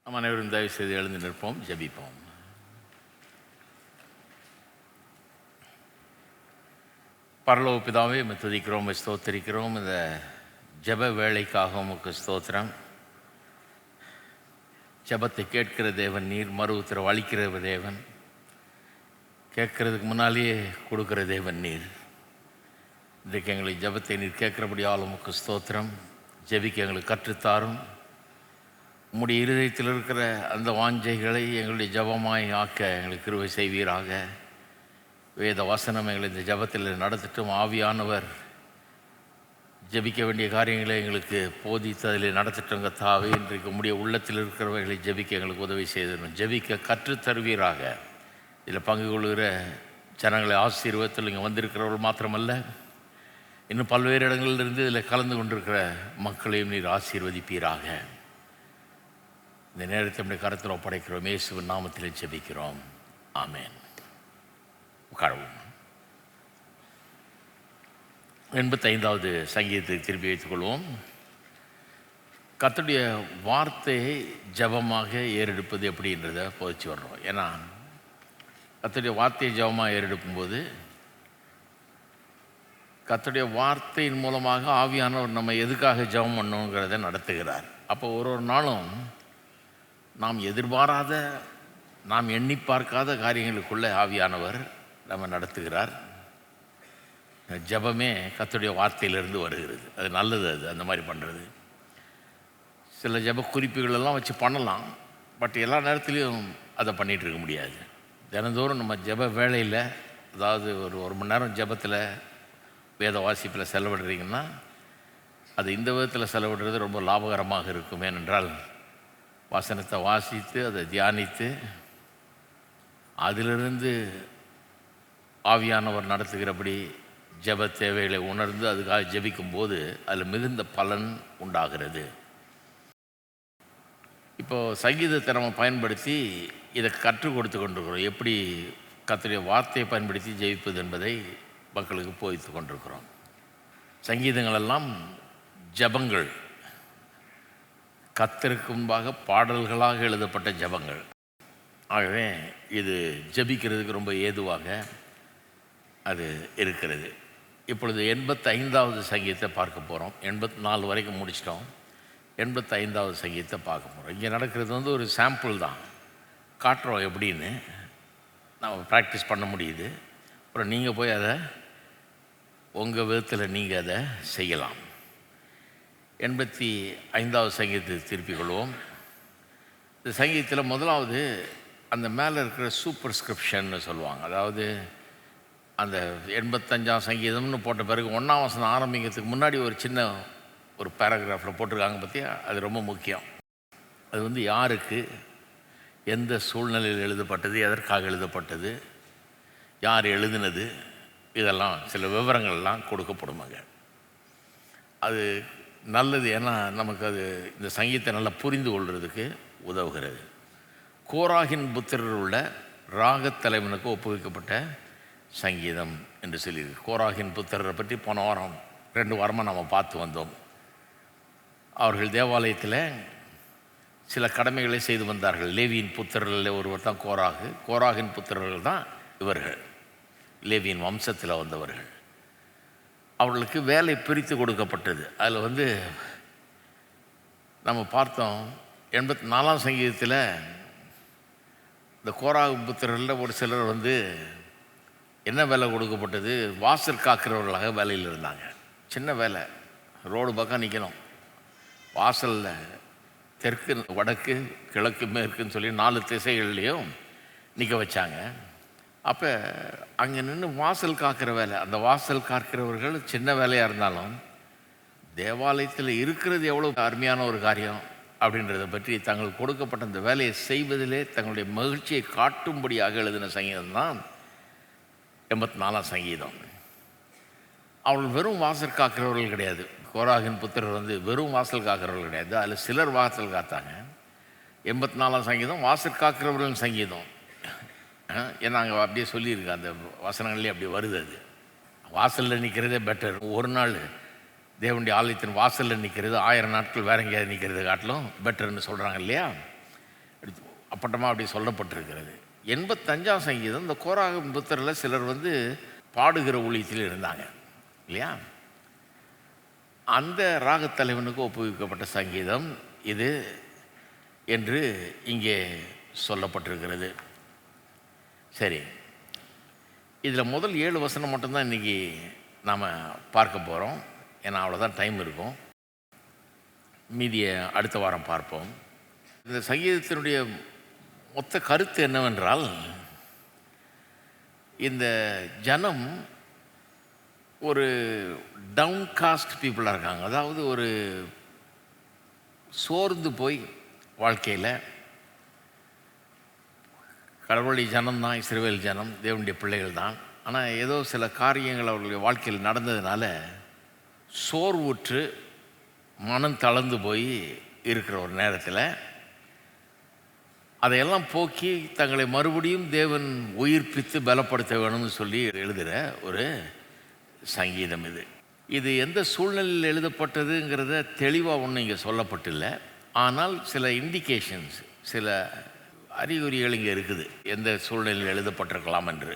நாம் அனைவரும் தயவு செய்து எழுந்து நிற்போம், ஜெபிப்போம். பரலோக பிதாவே, உம்மை துதிக்கிறோம், உம்மை ஸ்தோத்திரிக்கிறோம். இந்த ஜெப வேளைக்காக உமக்கு ஸ்தோத்திரம். ஜெபத்தை கேட்கிற தேவன் நீர், மறு உத்தரவு அளிக்கிற தேவன், கேட்கறதுக்கு முன்னாலேயே கொடுக்குற தேவன் நீர். இன்றைக்கு எங்களுக்கு ஜெபத்தை நீர் கேட்குறபடியால் உமக்கு ஸ்தோத்திரம். ஜெபிக்க எங்களுக்கு கற்றுத்தாரும். உம்முடைய இருதயத்தில் இருக்கிற அந்த வாஞ்சைகளை எங்களுடைய ஜெபமாய் ஆக்க எங்களுக்கு கிருபை செய்வீராக. வேத வசனம் எங்களை இந்த ஜெபத்தில் நடத்தட்டும். ஆவியானவர் ஜெபிக்க வேண்டிய காரியங்களை எங்களுக்கு போதித்து அதில் நடத்தட்டும். கர்த்தாவே, இன்றைக்கு உம்முடைய உள்ளத்தில் இருக்கிறவர்களை ஜெபிக்க எங்களுக்கு உதவி செய்திடணும். ஜெபிக்க கற்றுத்தருவீராக. இதில் பங்கு கொள்கிற ஜனங்களை ஆசீர்வாதத்தில் இங்கே வந்திருக்கிறவர்கள் மாத்திரமல்ல, இன்னும் பல்வேறு இடங்களிலிருந்து இதில் கலந்து கொண்டிருக்கிற மக்களையும் நீர் ஆசீர்வதிப்பீராக. இந்த நேரத்தை நம்முடைய கருத்தில் ஒப்படைக்கிறோம். இயேசுவின் நாமத்தில் ஜெபிக்கிறோம், ஆமென். உட்காரவும். 85வது சங்கீதத்தை திருப்பி வைத்துக் கொள்வோம். கர்த்தருடைய வார்த்தையை ஜெபமாக ஏறெடுப்பது எப்படின்றத போதிச்சு வர்றோம். ஏன்னா கர்த்தருடைய வார்த்தையை ஜெபமாக ஏறெடுக்கும்போது கர்த்தருடைய வார்த்தையின் மூலமாக ஆவியானவர் நம்ம எதுக்காக ஜெபம் பண்ணணுங்கிறத நடத்துகிறார். அப்போ ஒரு நாளும் நாம் எதிர்பாராத, நாம் எண்ணி பார்க்காத காரியங்களுக்குள்ளே ஆவியானவர் நம்ம நடத்துகிறார். ஜெபமே கர்த்தருடைய வார்த்தையிலிருந்து வருகிறது. அது நல்லது. அது அந்த மாதிரி பண்ணுறது. சில ஜெப குறிப்புகளெல்லாம் வச்சு பண்ணலாம். பட் எல்லா நேரத்துலையும் அதை பண்ணிகிட்டு இருக்க முடியாது. தினந்தோறும் நம்ம ஜெப வேளையில், அதாவது ஒரு மணி நேரம் ஜெபத்தில் வேத வாசிப்பில் செலவிடுறீங்கன்னா அது இந்த விதத்தில் செலவிடுறது ரொம்ப லாபகரமாக இருக்கும். ஏனென்றால் வசனத்தை வாசித்து அதை தியானித்து அதிலிருந்து ஆவியானவர் நடத்துகிறபடி ஜெப தேவைகளை உணர்ந்து அதுக்காக ஜெபிக்கும்போது அதில் மிகுந்த பலன் உண்டாகிறது. இப்போது சங்கீதத்தை நம்ம பயன்படுத்தி இதை கற்றுக் கொடுத்து கொண்டிருக்கிறோம். எப்படி கர்த்தருடைய வார்த்தையை பயன்படுத்தி ஜெபிப்பது என்பதை மக்களுக்கு போதித்து கொண்டிருக்கிறோம். சங்கீதங்களெல்லாம் ஜெபங்கள், கர்த்தருக்கு முன்பாக பாடல்களாக எழுதப்பட்ட ஜெபங்கள். ஆகவே இது ஜெபிக்கிறதுக்கு ரொம்ப ஏதுவாக அது இருக்கிறது. இப்பொழுது 85வது சங்கீதத்தை பார்க்க போகிறோம். 84 வரைக்கும் முடிச்சிட்டோம். 85வது சங்கீதத்தை பார்க்க போகிறோம். இங்கே நடக்கிறது ஒரு சாம்பிள் தான். காட்டுறோம் எப்படின்னு நம்ம ப்ராக்டிஸ் பண்ண முடியுது. அப்புறம் நீங்கள் போய் அதை உங்கள் விதத்தில் நீங்கள் அதை செய்யலாம். 85வது சங்கீதத்தை திருப்பிக் கொள்வோம். இந்த சங்கீதத்தில் முதலாவது அந்த மேலே இருக்கிற சூப்பர்ஸ்கிரிப்ஷன்னு சொல்லுவாங்க. அதாவது அந்த 85ஆம் சங்கீதம்னு போட்ட பிறகு 1ஆம் வசனம் ஆரம்பிக்கிறதுக்கு முன்னாடி ஒரு சின்ன ஒரு பேராகிராஃபில் போட்டிருக்காங்க பற்றியா. அது ரொம்ப முக்கியம். அது யாருக்கு, எந்த சூழ்நிலையில் எழுதப்பட்டது, எதற்காக எழுதப்பட்டது, யார் எழுதினது, இதெல்லாம் சில விவரங்கள்லாம் கொடுக்கப்படுமாங்க. அது நல்லது. ஏன்னா நமக்கு அது இந்த சங்கீதத்தை நல்லா புரிந்து கொள்வதுக்கு உதவுகிறது. கோராகின் புத்திரர் உள்ள ராகத் தலைவனுக்கு ஒப்புவிக்கப்பட்ட சங்கீதம் என்று சொல்லியிருக்கு. கோராகின் புத்திரரை பற்றி போன வாரம் 2 வாரமாக நம்ம பார்த்து வந்தோம். அவர்கள் தேவாலயத்தில் சில கடமைகளை செய்து வந்தார்கள். லேவியின் புத்திரர்களில் ஒருவர் தான் கோராகு. கோராகின் புத்திரர்கள் தான் இவர்கள், லேவியின் வம்சத்தில் வந்தவர்கள். அவர்களுக்கு வேலை பிரித்து கொடுக்கப்பட்டது. அதில் நம்ம பார்த்தோம் 84ஆம் சங்கீதத்தில் இந்த கோராகு புத்திரர்களில் ஒரு சிலர் என்ன வேலை கொடுக்கப்பட்டது, வாசல் காக்கிறவர்களாக வேலையில் இருந்தாங்க. சின்ன வேலை, ரோடு பக்கம் நிற்கணும். வாசலில் தெற்கு, வடக்கு, கிழக்கு, மேற்குன்னு சொல்லி 4 திசைகள்லேயும் நிற்க வச்சாங்க. அப்போ அங்கே நின்று வாசல் காக்கிற வேலை. அந்த வாசல் காக்கிறவர்கள் சின்ன வேலையாக இருந்தாலும் தேவாலயத்தில் இருக்கிறது எவ்வளோ அருமையான ஒரு காரியம் அப்படின்றத பற்றி தங்களுக்கு கொடுக்கப்பட்ட அந்த வேலையை செய்வதிலே தங்களுடைய மகிழ்ச்சியை காட்டும்படியாக எழுதின சங்கீதம் தான் 84ஆம் சங்கீதம். அவர்கள் வெறும் வாசல் காக்கிறவர்கள் கிடையாது. கோராகின் புத்திரர் வெறும் வாசல் காக்கிறவர்கள் கிடையாது. அதில் சிலர் வாசல் காத்தாங்க. 84ஆம் சங்கீதம் வாசல் காக்கிறவர்கள் சங்கீதம். ஏன்னா அங்கே அப்படியே சொல்லியிருக்கு, அந்த வசனங்கள்லேயே அப்படி வருது. அது வாசலில் நிற்கிறதே பெட்டர். ஒரு நாள் தேவனுடைய ஆலயத்தின் வாசலில் நிற்கிறது 1000 நாட்கள் வேற எங்கேயாவது நிற்கிறது காட்டிலும் பெட்டர்னு சொல்கிறாங்க இல்லையா. அப்பட்டமாக அப்படி சொல்லப்பட்டிருக்கிறது. 85ஆம் சங்கீதம் இந்த கோராகின் புத்தரில் சிலர் பாடுகிற ஊழியத்தில் இருந்தாங்க இல்லையா? அந்த ராகத்தலைவனுக்கு ஒப்புவிக்கப்பட்ட சங்கீதம் இது என்று இங்கே சொல்லப்பட்டிருக்கிறது. சரி, இதில் முதல் 7 வசனம் மட்டும்தான் இன்றைக்கி நாம் பார்க்க போகிறோம். ஏன்னா அவ்வளோதான் டைம் இருக்கும். மீதியை அடுத்த வாரம் பார்ப்போம். இந்த சங்கீதத்தினுடைய மொத்த கருத்து என்னவென்றால், இந்த ஜனம் ஒரு டவுன் காஸ்ட் பீப்புளாக இருக்காங்க. அதாவது ஒரு சோர்ந்து போய் வாழ்க்கையில், கடவுளுடைய ஜனம்தான் இஸ்ரவேல் ஜனம், தேவனுடைய பிள்ளைகள் தான். ஆனால் ஏதோ சில காரியங்கள் அவர்களுடைய வாழ்க்கையில் நடந்ததுனால சோர்வுற்று மனம் தளர்ந்து போய் இருக்கிற ஒரு நேரத்தில் அதையெல்லாம் போக்கி தங்களை மறுபடியும் தேவன் உயிர்ப்பித்து பலப்படுத்த வேணும்னு சொல்லி எழுதுகிற ஒரு சங்கீதம் இது. இது எந்த சூழ்நிலையில் எழுதப்பட்டதுங்கிறத தெளிவாக ஒன்றும் இங்கே சொல்லப்பட்டில்லை. ஆனால் சில இண்டிகேஷன்ஸ், சில அறிகுறிகள் இங்கே இருக்குது எந்த சூழ்நிலையில் எழுதப்பட்டிருக்கலாம் என்று.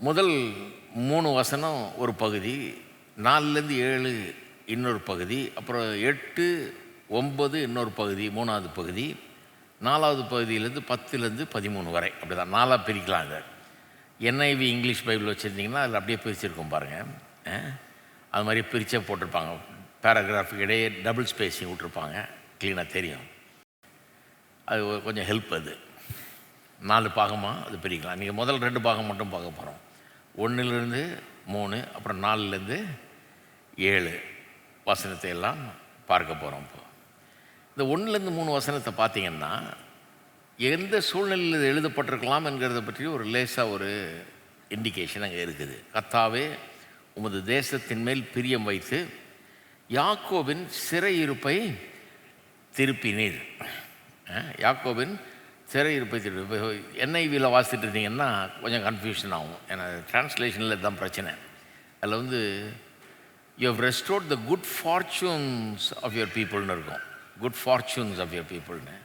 முதல் 3 வசனம் ஒரு பகுதி, 4லேருந்து 7 இன்னொரு பகுதி, அப்புறம் 8, 9 இன்னொரு பகுதி, 3வது பகுதி, 4வது பகுதியிலேருந்து 10லேருந்து 13 வரை. அப்படி தான் 4ஆக பிரிக்கலாம். அதை NIV இங்கிலீஷ் பைபிள் வச்சுருந்திங்கன்னா அதில் அப்படியே பிரிச்சிருக்கோம் பாருங்கள். அது மாதிரி பிரித்தே போட்டிருப்பாங்க. பேராகிராஃபுக்கு இடையே டபுள் ஸ்பேஸிங் விட்ருப்பாங்க, க்ளீனாக தெரியும். அது கொஞ்சம் ஹெல்ப். அது 4 பாகமாக அது பிரிக்கலாம். நீங்கள் முதல் 2 பாகம் மட்டும் பார்க்க போகிறோம். 1லேருந்து 3, அப்புறம் 4லேருந்து 7 வசனத்தை எல்லாம் பார்க்க போகிறோம். இப்போ இந்த 1லேருந்து 3 வசனத்தை பார்த்தீங்கன்னா எந்த சூழ்நிலையில் இது எழுதப்பட்டிருக்கலாம் என்கிறத பற்றி ஒரு லேசாக ஒரு இண்டிகேஷன் அங்கே இருக்குது. கர்த்தாவே, உமது தேசத்தின் மேல் பிரியம் வைத்து யாக்கோபின் சிறையிருப்பை திருப்பினீர். யாக்கோபின் சிறையிருப்பை திருப்பி. NIVயில் வாசிட்டு இருந்தீங்கன்னா கொஞ்சம் கன்ஃபியூஷன் ஆகும். ஏன்னா டிரான்ஸ்லேஷனில் இதுதான் பிரச்சனை. அதில் you have restored the good fortunes of your பீப்புள்னு இருக்கும். குட் ஃபார்ச்சூன்ஸ் ஆஃப் யுவர் பீப்புள்னு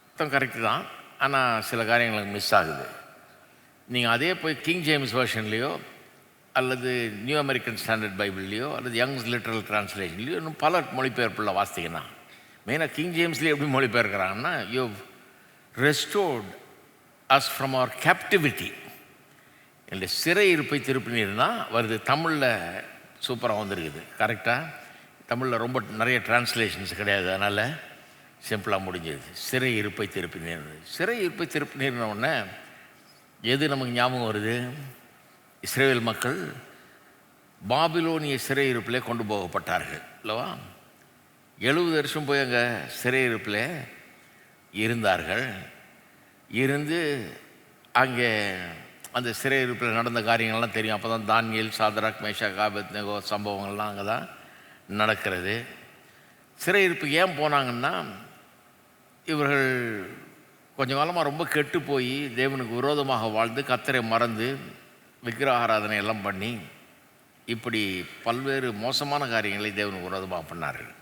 மொத்தம் கரெக்டு தான். ஆனால் சில காரியங்களுக்கு மிஸ் ஆகுது. நீங்கள் அதே போய் கிங் ஜேம்ஸ் வெர்ஷன்லேயோ அல்லது நியூ அமெரிக்கன் ஸ்டாண்டர்ட் பைபிள்லேயோ அல்லது யங்ஸ் லிட்ரல் டிரான்ஸ்லேஷன்லேயோ இன்னும் பல மொழிபெயர்ப்பில் வாசித்தீங்கன்னா, மெயினாக கிங் ஜேம்ஸ்லேயே எப்படி மொழிபெயர்க்கிறாங்கன்னா, you restored us from our captivity. என்னுடைய சிறை இருப்பை திருப்பினீர்னா வருது. தமிழில் சூப்பராக வந்திருக்குது, கரெக்டாக. தமிழில் ரொம்ப நிறைய டிரான்ஸ்லேஷன்ஸ் கிடையாது, அதனால் சிம்பிளாக முடிஞ்சது. சிறை இருப்பை திருப்பினீர். சிறை இருப்பை திருப்பினீர்ன உடனே எது நமக்கு ஞாபகம் வருது? இஸ்ரேல் மக்கள் பாபிலோனிய சிறை இருப்பில் கொண்டு போகப்பட்டார்கள் இல்லவா? 70 வருஷம் போய் அங்கே சிறை இருப்பில் இருந்தார்கள். இருந்து அங்கே அந்த சிறை இருப்பில் நடந்த காரியங்கள்லாம் தெரியும். அப்போ தான் தானியேல், சாத்ராக், மேஷாக், ஆபேத்நேகோ சம்பவங்கள்லாம் அங்கே தான் நடக்கிறது. சிறை இருப்புக்கு ஏன் போனாங்கன்னா, இவர்கள் கொஞ்ச காலமாக ரொம்ப கெட்டு போய் தேவனுக்கு விரோதமாக வாழ்ந்து கர்த்தரை மறந்து விக்கிரக ஆராதனை எல்லாம் பண்ணி இப்படி பல்வேறு மோசமான காரியங்களை தேவனுக்கு விரோதமாக பண்ணார்கள்.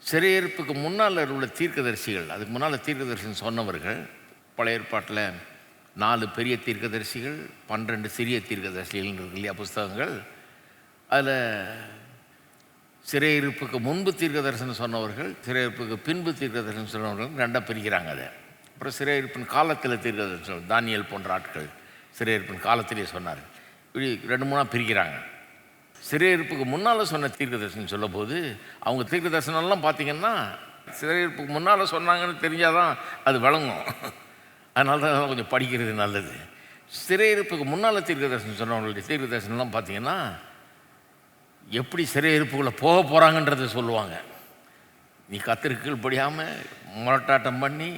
சிறையிருப்புக்கு முன்னால் உள்ள தீர்க்கதரிசிகள், அதுக்கு முன்னால் தீர்க்கதரிசின்னு சொன்னவர்கள், பழைய ஏற்பாட்டில் 4 பெரிய தீர்க்கதரிசிகள், 12 சிறிய தீர்க்கதரிசிகள் இருக்கு இல்லையா புஸ்தகங்கள். அதில் சிறையிருப்புக்கு முன்பு தீர்க்க தரிசனம் சொன்னவர்கள், சிறையிருப்புக்கு பின்பு தீர்க்க தரிசனம் சொன்னவர்கள் 2ஆக பிரிக்கிறாங்க. அதை அப்புறம் சிறையிருப்பின் காலத்தில் தீர்க்க தரிசனம், தானியேல் போன்ற ஆட்கள் சிறையிருப்பின் காலத்திலே சொன்னார். இப்படி 2-3ஆக பிரிக்கிறாங்க. சிறையிருப்புக்கு முன்னால் சொன்ன தீர்க்க தரிசனம் சொல்லும் போது அவங்க தீர்க்க தரிசனம்லாம் பார்த்திங்கன்னா சிறையிருப்புக்கு முன்னால் சொன்னாங்கன்னு தெரிஞ்சால் தான் அது விளங்கும். அதனால தான் கொஞ்சம் படிக்கிறது நல்லது. சிறையிருப்புக்கு முன்னால் தீர்க்க தரிசனம் சொன்னவங்களுடைய தீர்க்க தரிசனம்லாம் பார்த்திங்கன்னா எப்படி சிறையிருப்புக்குள்ளே போக போகிறாங்கன்றதை சொல்லுவாங்க. நீ கர்த்தருக்கு கீழ்ப்படியாமல் முரட்டாட்டம் பண்ணி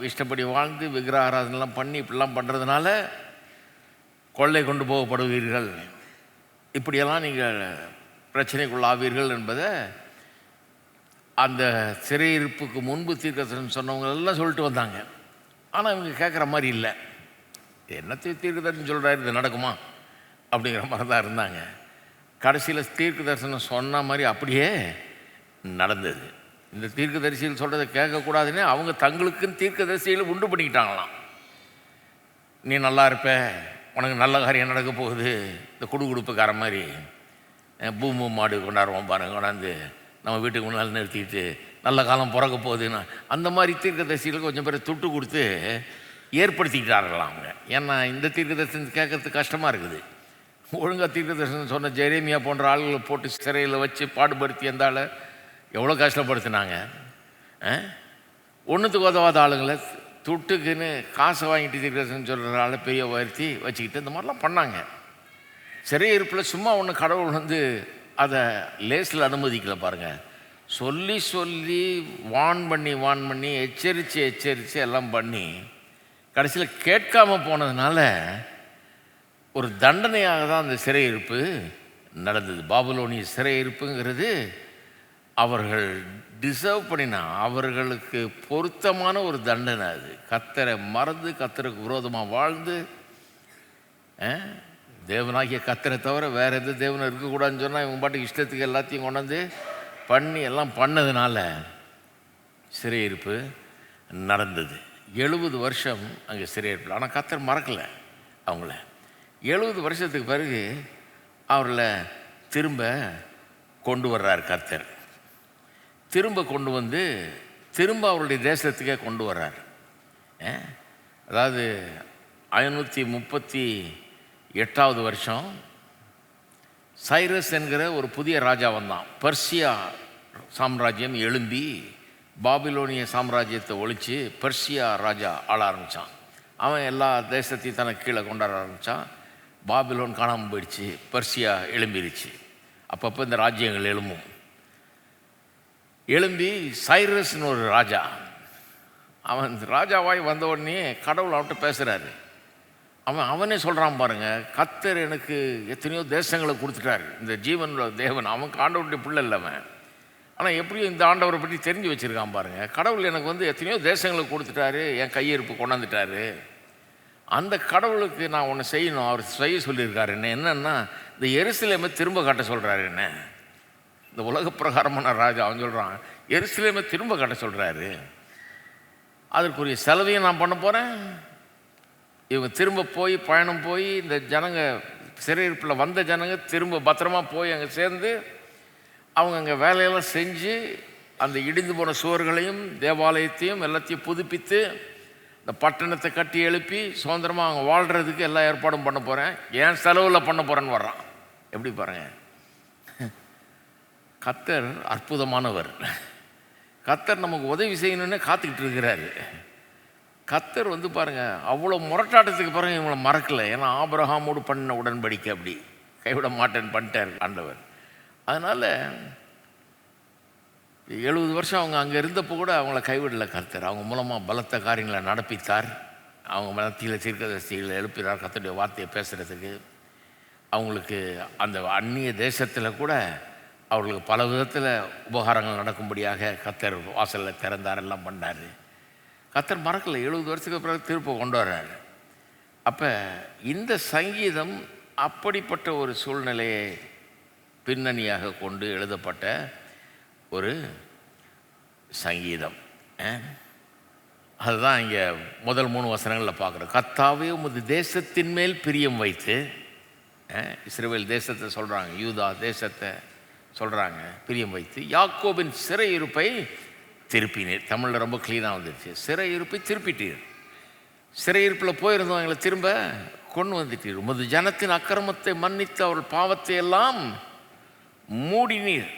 இஷ்டப்படி வாழ்ந்து விக்கிரக ஆராதனைலாம் பண்ணி இப்படிலாம் பண்ணுறதுனால கொள்ளை கொண்டு போகப்படுவீர்கள், இப்படியெல்லாம் நீங்கள் பிரச்சனைக்குள்ளாவீர்கள் என்பதை அந்த சிறையிருப்புக்கு முன்பு தீர்க்கதரிசனம் சொன்னவங்க எல்லாம் சொல்லிட்டு வந்தாங்க. ஆனால் இவங்க கேட்குற மாதிரி இல்லை. என்னத்தையும் தீர்க்கதரிசனம் சொல்கிறாரு, இது நடக்குமா அப்படிங்கிற மாதிரி தான் இருந்தாங்க. கடைசியில் தீர்க்க தரிசனம் சொன்ன மாதிரி அப்படியே நடந்தது. இந்த தீர்க்கதரிசிகள் சொல்கிறத கேட்கக்கூடாதுன்னு அவங்க தங்களுக்குன்னு தீர்க்கதரிசிகளை உண்டு பண்ணிக்கிட்டாங்களாம். நீ நல்லா இருப்ப, உனக்கு நல்ல காரியம் நடக்க போகுது, இந்த குடுகுடுப்புக்கார மாதிரி பூமு மாடு கொண்டாடுவோம் பாருங்க, கொண்டாந்து நம்ம வீட்டுக்கு முன்னால் நிறுத்திக்கிட்டு நல்ல காலம் பிறக்க போகுதுன்னா அந்த மாதிரி தீர்க்கதரிசிகளுக்கு கொஞ்சம் பேர் துட்டு கொடுத்து ஏற்படுத்திக்கிட்டார்களாம் அவங்க. ஏன்னா இந்த தீர்க்கதரிசனம் கேட்கறதுக்கு கஷ்டமாக இருக்குது. ஒழுங்காக தீர்க்கதரிசனம் சொன்ன ஜெரேமியா போன்ற ஆளுகளை போட்டு சிறையில் வச்சு பாடுபடுத்தி அந்த ஆளை எவ்வளோ கஷ்டப்படுத்தினாங்க. ஒன்றுத்துக்கு உதவாத ஆளுங்களை துட்டுக்குன்னு காசை வாங்கிட்டு தீர்க்கதரிசனம் சொல்கிற ஆளை பெரிய உயர்த்தி வச்சுக்கிட்டு இந்த மாதிரிலாம் பண்ணாங்க. சிறையிருப்பில் சும்மா ஒன்று கடவுள் அதை லேஸில் அனுமதிக்கல பாருங்கள். சொல்லி சொல்லி வான் பண்ணி எச்சரித்து எல்லாம் பண்ணி கடைசியில் கேட்காமல் போனதுனால ஒரு தண்டனையாக தான் அந்த சிறையிருப்பு நடந்தது. பாபிலோனிய சிறையிருப்புங்கிறது அவர்கள் டிசர்வ் பண்ணினா அவர்களுக்கு பொருத்தமான ஒரு தண்டனை. அது கர்த்தரை மறந்து கர்த்தருக்கு விரோதமாக வாழ்ந்து தேவனாகிய கர்த்தரை தவிர வேறு எந்த தேவனும் இருக்கக்கூடாதுன்னு சொன்னால் இவங்க பாட்டுக்கு இஷ்டத்துக்கு எல்லாத்தையும் கொண்டாந்து பண்ணி எல்லாம் பண்ணதுனால சிறையிருப்பு நடந்தது. 70 வருஷம் அங்கே சிறையிருப்பில். ஆனால் கர்த்தர் மறக்கலை அவங்கள. 70 வருஷத்துக்கு பிறகு அவர்களை திரும்ப கொண்டு வர்றார் கர்த்தர். திரும்ப கொண்டு வந்து திரும்ப அவருடைய தேசத்துக்கே கொண்டு வர்றார். அதாவது 538வது வருஷம் சைரஸ் என்கிற ஒரு புதிய ராஜா வந்தான். பர்சியா சாம்ராஜ்யம் எழும்பி பாபிலோனிய சாம்ராஜ்யத்தை ஒழித்து பர்சியா ராஜா ஆள ஆரம்பித்தான். அவன் எல்லா தேசத்தையும் தனக்கு கீழே கொண்டாட ஆரம்பித்தான். பாபிலோன் காணாமல் போயிடுச்சு, பர்சியா எழும்பிடுச்சு. அப்பப்போ இந்த ராஜ்யங்கள் எழும்பி சைரஸ்னு ஒரு ராஜா, அவன் ராஜாவாய் வந்த உடனே கடவுள் அவன்கிட்ட பேசுகிறாரு. அவனே சொல்கிறான் பாருங்க, கர்த்தர் எனக்கு எத்தனையோ தேசங்களை கொடுத்துட்டாரு, இந்த ஜீவன் தேவன், அவன் ஆண்டவருடைய பிள்ளை இல்லை அவன். ஆனால் எப்படியும் இந்த ஆண்டவரை பற்றி தெரிஞ்சு வச்சுருக்கான் பாருங்கள். கடவுள் எனக்கு எத்தனையோ தேசங்களை கொடுத்துட்டாரு, என் கையிருப்பு கொண்டாந்துட்டாரு. அந்த கடவுளுக்கு நான் ஒன்று செய்யணும், அவர் செய்ய சொல்லியிருக்காரு. என்னன்னா இந்த எருசலேமை திரும்ப காட்ட சொல்கிறாரு. என்ன இந்த உலக பிரகாரமான ராஜா அவன் சொல்கிறான், எருசலேமை திரும்ப காட்ட சொல்கிறாரு. அதற்குரிய செலவையும் நான் பண்ண போகிறேன். இவங்க திரும்ப போய் பயணம் போய் இந்த ஜனங்க சிறையிருப்பில் வந்த ஜனங்க திரும்ப பத்திரமா போய் அங்கே சேர்ந்து அவங்க அங்கே வேலையெல்லாம் செஞ்சு அந்த இடிந்து போன சுவர்களையும் தேவாலயத்தையும் எல்லாத்தையும் புதுப்பித்து இந்த பட்டணத்தை கட்டி எழுப்பி சுதந்திரமாக அவங்க வாழ்கிறதுக்கு எல்லா ஏற்பாடும் பண்ண போகிறேன், ஏன் செலவில் பண்ண போகிறேன்னு வர்றான். எப்படி பாருங்க, கர்த்தர் அற்புதமானவர். கர்த்தர் நமக்கு உதவி செய்யணும்னு காத்துக்கிட்டு இருக்கிறாரு. கர்த்தர் பாருங்கள், அவ்வளோ முரட்டாட்டத்துக்கு பிறகு இவங்களை மறக்கலை. ஏன்னா ஆபிரகாமோடு பண்ண உடன்படிக்கை அப்படி கைவிட மாட்டேன்னு பண்ணிட்டார் ஆண்டவர். அதனால் 70 வருஷம் அவங்க அங்கே இருந்தப்போ கூட அவங்கள கைவிடலை கர்த்தர். அவங்க மூலமாக பலத்த காரியங்களை நடப்பித்தார். அவங்க மத்தியில் தீர்க்கதரிசிகளை எழுப்பினார் கர்த்தருடைய வார்த்தையை பேசுகிறதுக்கு. அவங்களுக்கு அந்த அந்நிய தேசத்தில் கூட அவர்களுக்கு பல விதத்தில் உபகாரங்கள் நடக்கும்படியாக கர்த்தர் வாசலில் திறந்தார், எல்லாம் பண்ணார். கர்த்தர் மறக்கலை. 70 வருஷத்துக்கு பிறகு திருப்ப கொண்டு வர்றாரு. அப்போ இந்த சங்கீதம் அப்படிப்பட்ட ஒரு சூழ்நிலையை பின்னணியாக கொண்டு எழுதப்பட்ட ஒரு சங்கீதம். அதுதான் இங்கே முதல் 3 வசனங்களில் பார்க்குறோம். கர்த்தாவே உமது தேசத்தின் மேல் பிரியம் வைத்து, இஸ்ரவேல் தேசத்தை சொல்கிறாங்க, யூதா தேசத்தை சொல்கிறாங்க, பிரியம் வைத்து யாக்கோபின் சிறையிருப்பை திருப்பினீர். தமிழில் ரொம்ப க்ளீனாக வந்துடுச்சு. சிறையிருப்பை திருப்பிட்டீர். சிறையிருப்பில் போயிருந்தவங்களை திரும்ப கொண்டு வந்துட்டீர். உமது ஜனத்தின் அக்கிரமத்தை மன்னித்து அவர்கள் பாவத்தை எல்லாம் மூடினீர்.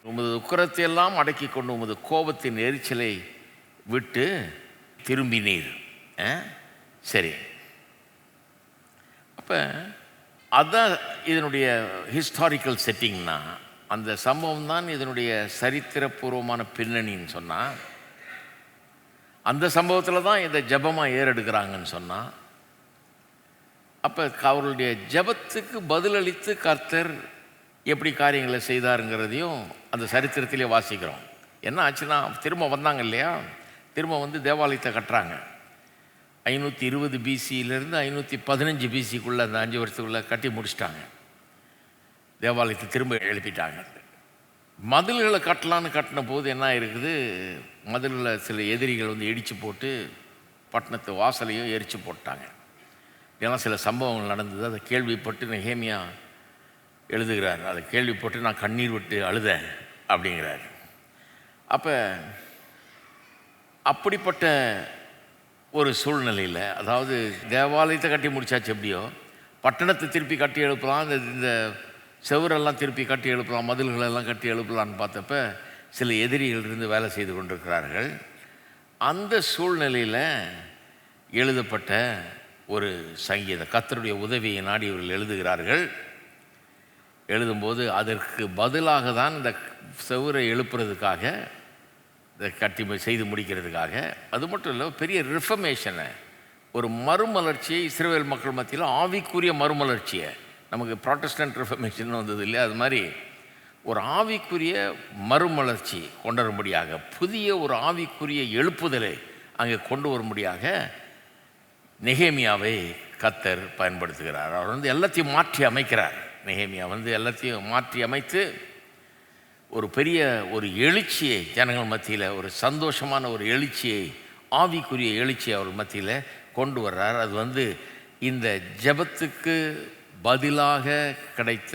உமது உக்கிரத்தை எல்லாம் அடக்கி கொண்டு உமது கோபத்தின் எரிச்சலை விட்டு திரும்பினீர். சரி, அப்போ அதுதான் இதனுடைய ஹிஸ்டாரிக்கல் செட்டிங்னா, அந்த சம்பவம் தான் இதனுடைய சரித்திரபூர்வமான பின்னணின்னு சொன்னால், அந்த சம்பவத்தில் தான் இதை ஜபமாக ஏறெடுக்கிறாங்கன்னு சொன்னால், அப்போ அவர்களுடைய ஜபத்துக்கு பதிலளித்து கர்த்தர் எப்படி காரியங்களை செய்தாருங்கிறதையும் அந்த சரித்திரத்திலே வாசிக்கிறோம். என்ன ஆச்சுன்னா, திரும்ப வந்தாங்க இல்லையா, திரும்ப தேவாலயத்தை கட்டுறாங்க. 520 BCயிலேருந்து 515 BCக்குள்ளே அந்த 5 வருஷத்துக்குள்ளே கட்டி முடிச்சிட்டாங்க. தேவாலயத்தை திரும்ப எழுப்பிட்டாங்க. மதில்களை கட்டலான்னு கட்டின போது என்ன இருக்குது, மதில்களை சில எதிரிகள் வந்து இடித்து போட்டு பட்டணத்து வாசலையும் எரித்து போட்டாங்க. இதெல்லாம் சில சம்பவங்கள் நடந்தது. அதை கேள்விப்பட்டு நெகேமியா எழுதுகிறார். அதை கேள்விப்பட்டு நான் கண்ணீர் விட்டு அழுதேன் அப்படிங்கிறார். அப்போ அப்படிப்பட்ட ஒரு சூழ்நிலையில், அதாவது தேவாலயத்தை கட்டி முடிச்சாச்சு, எப்படியோ பட்டணத்தை திருப்பி கட்டி எழுப்பலாம், இந்த செவரெல்லாம் திருப்பி கட்டி எழுப்பலாம், மதில்களெல்லாம் கட்டி எழுப்பலான்னு பார்த்தப்ப சில எதிரிகள் இருந்து வேலை செய்து கொண்டிருக்கிறார்கள். அந்த சூழ்நிலையில் எழுதப்பட்ட ஒரு சங்கீதம், கர்த்தருடைய உதவியை நாடி இவர்கள் எழுதுகிறார்கள். எழுதும்போது அதற்கு பதிலாக தான் இந்த செவரை எழுப்புறதுக்காக, இதை கட்டி செய்து முடிக்கிறதுக்காக, அது மட்டும் இல்லை, பெரிய ரிஃபர்மேஷனை, ஒரு மறுமலர்ச்சியை இஸ்ரவேல் மக்கள் மத்தியில், ஆவிக்குரிய மறுமலர்ச்சியை, நமக்கு ப்ராட்டஸ்டன்ட் ரிஃபர்மேஷன் வந்தது இல்லையா, அது மாதிரி ஒரு ஆவிக்குரிய மறுமலர்ச்சி கொண்டு வரும்படியாக, புதிய ஒரு ஆவிக்குரிய எழுப்புதலை அங்கே கொண்டு வரும்படியாக நெகேமியாவை கர்த்தர் பயன்படுத்துகிறார். அவர் வந்து எல்லாத்தையும் மாற்றி அமைக்கிறார். நெகேமியா வந்து எல்லாத்தையும் மாற்றி அமைத்து ஒரு பெரிய ஒரு எழுச்சியை ஜனங்கள் மத்தியில், ஒரு சந்தோஷமான ஒரு எழுச்சியை, ஆவிக்குரிய எழுச்சியை அவர் மத்தியில் கொண்டு வர்றார். அது வந்து இந்த ஜெபத்துக்கு பதிலாக கிடைத்த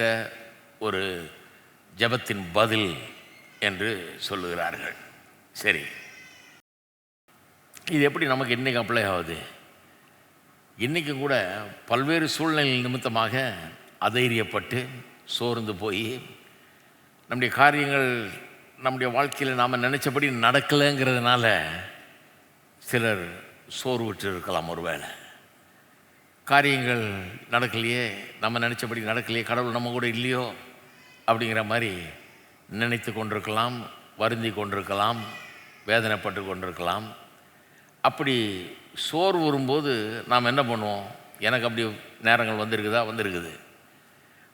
ஒரு ஜெபத்தின் பதில் என்று சொல்லுகிறார்கள். சரி, இது எப்படி நமக்கு இன்றைக்கி அப்ளை ஆகுது? இன்றைக்கும் கூட பல்வேறு சூழ்நிலை நிமித்தமாக அதைரியப்பட்டு சோர்ந்து போய் நம்முடைய காரியங்கள் நம்முடைய வாழ்க்கையில் நாம் நினச்சபடி நடக்கலைங்கிறதுனால சிலர் சோர்வுற்று இருக்கலாம். ஒரு வேளை காரியங்கள் நடக்கலையே, நம்ம நினச்சபடி நடக்கலையே, கடவுள் நம்ம கூட இல்லையோ அப்படிங்கிற மாதிரி நினைத்து கொண்டிருக்கலாம், வருந்தி கொண்டிருக்கலாம், வேதனைப்பட்டு கொண்டிருக்கலாம். அப்படி சோர்வு வரும்போது நாம் என்ன பண்ணுவோம்? எனக்கு அப்படி நேரங்கள்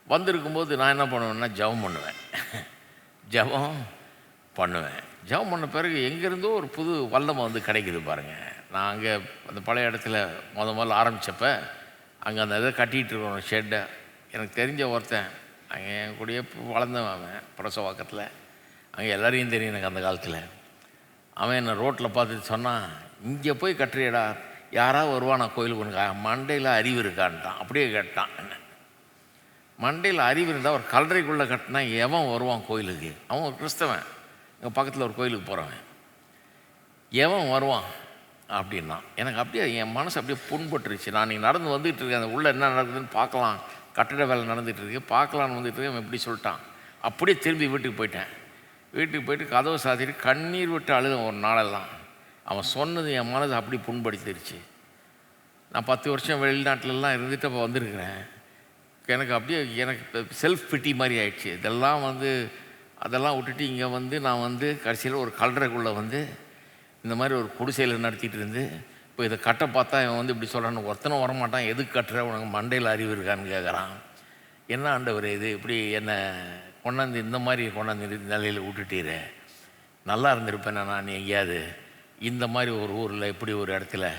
வந்திருக்கும்போது நான் என்ன பண்ணுவேன்னா ஜெபம் பண்ணுவேன். ஜெபம் பண்ண பிறகு எங்கேருந்தோ ஒரு புது வல்லமை வந்து கிடைக்குது பாருங்கள். நான் அங்கே அந்த பழைய இடத்துல முதல்ல ஆரம்பித்தப்போ அங்கே அந்த இதை கட்டிகிட்டு இருக்கணும் ஷெட்டை. எனக்கு தெரிஞ்ச ஒருத்தன் அங்கே என் கூடயே வளர்ந்தவன், பிரசவாக்கத்தில். அங்கே எல்லாரையும் தெரியும் எனக்கு அந்த காலத்தில். அவன் என்னை ரோட்டில் பார்த்துட்டு சொன்னான், இங்கே போய் கட்டுறியடா, யாராவது வருவானா கோயிலுக்கு? உனக்கு மண்டையில் அறிவு இருக்கான்ட்டான். அப்படியே கேட்டான். என்ன மண்டையில் அறிவு இருந்தால் ஒரு கல்லறைக்குள்ளே கட்டினா எவன் வருவான் கோயிலுக்கு? அவன் ஒரு கிறிஸ்தவன், இங்கே பக்கத்தில் ஒரு கோயிலுக்கு போகிறவன், எவன் வருவான் அப்படின்னா எனக்கு அப்படியே என் மனசு அப்படியே புண்பட்டுருச்சு. நான் நீங்கள் நடந்து வந்துகிட்டு இருக்கேன், அந்த உள்ளே என்ன நடக்குதுன்னு பார்க்கலாம், கட்டிட வேலை நடந்துகிட்ருக்கு, பார்க்கலான்னு வந்துட்டுருக்கேன். அவன் எப்படி சொல்லிட்டான். அப்படியே திரும்பி வீட்டுக்கு போயிட்டு கதவை சாத்திட்டு கண்ணீர் விட்டு அழுதேன் ஒரு நாளெல்லாம். அவன் சொன்னது என் மனது அப்படி புண்படுத்திருச்சு. நான் 10 வருஷம் வெளிநாட்டிலலாம் இருந்துட்டு அப்போ வந்திருக்கிறேன். எனக்கு செல்ஃப் பிட்டி மாதிரி ஆயிடுச்சு. அதெல்லாம் விட்டுட்டு இங்கே வந்து நான் கடைசியில் ஒரு கல்லறைக்குள்ளே இந்த மாதிரி ஒரு குடிசையில் நடத்திட்டு இருந்து இப்போ இதை கட்ட பார்த்தா இவன் இப்படி சொல்கிறான்னு ஒருத்தனும் வரமாட்டான். எதுக்கு கட்டுற, உனக்கு மண்டையில் அறிவு இருக்கான்னு கேட்குறான். என்ன ஆண்டவர் இது, இப்படி என்னை கொண்டாந்து இந்த மாதிரி கொண்டாந்து நிலையில் விட்டுட்டீரே, நல்லா இருந்திருப்பேன் நான் எங்கேயாவது, இந்த மாதிரி ஒரு ஊரில் இப்படி ஒரு இடத்துல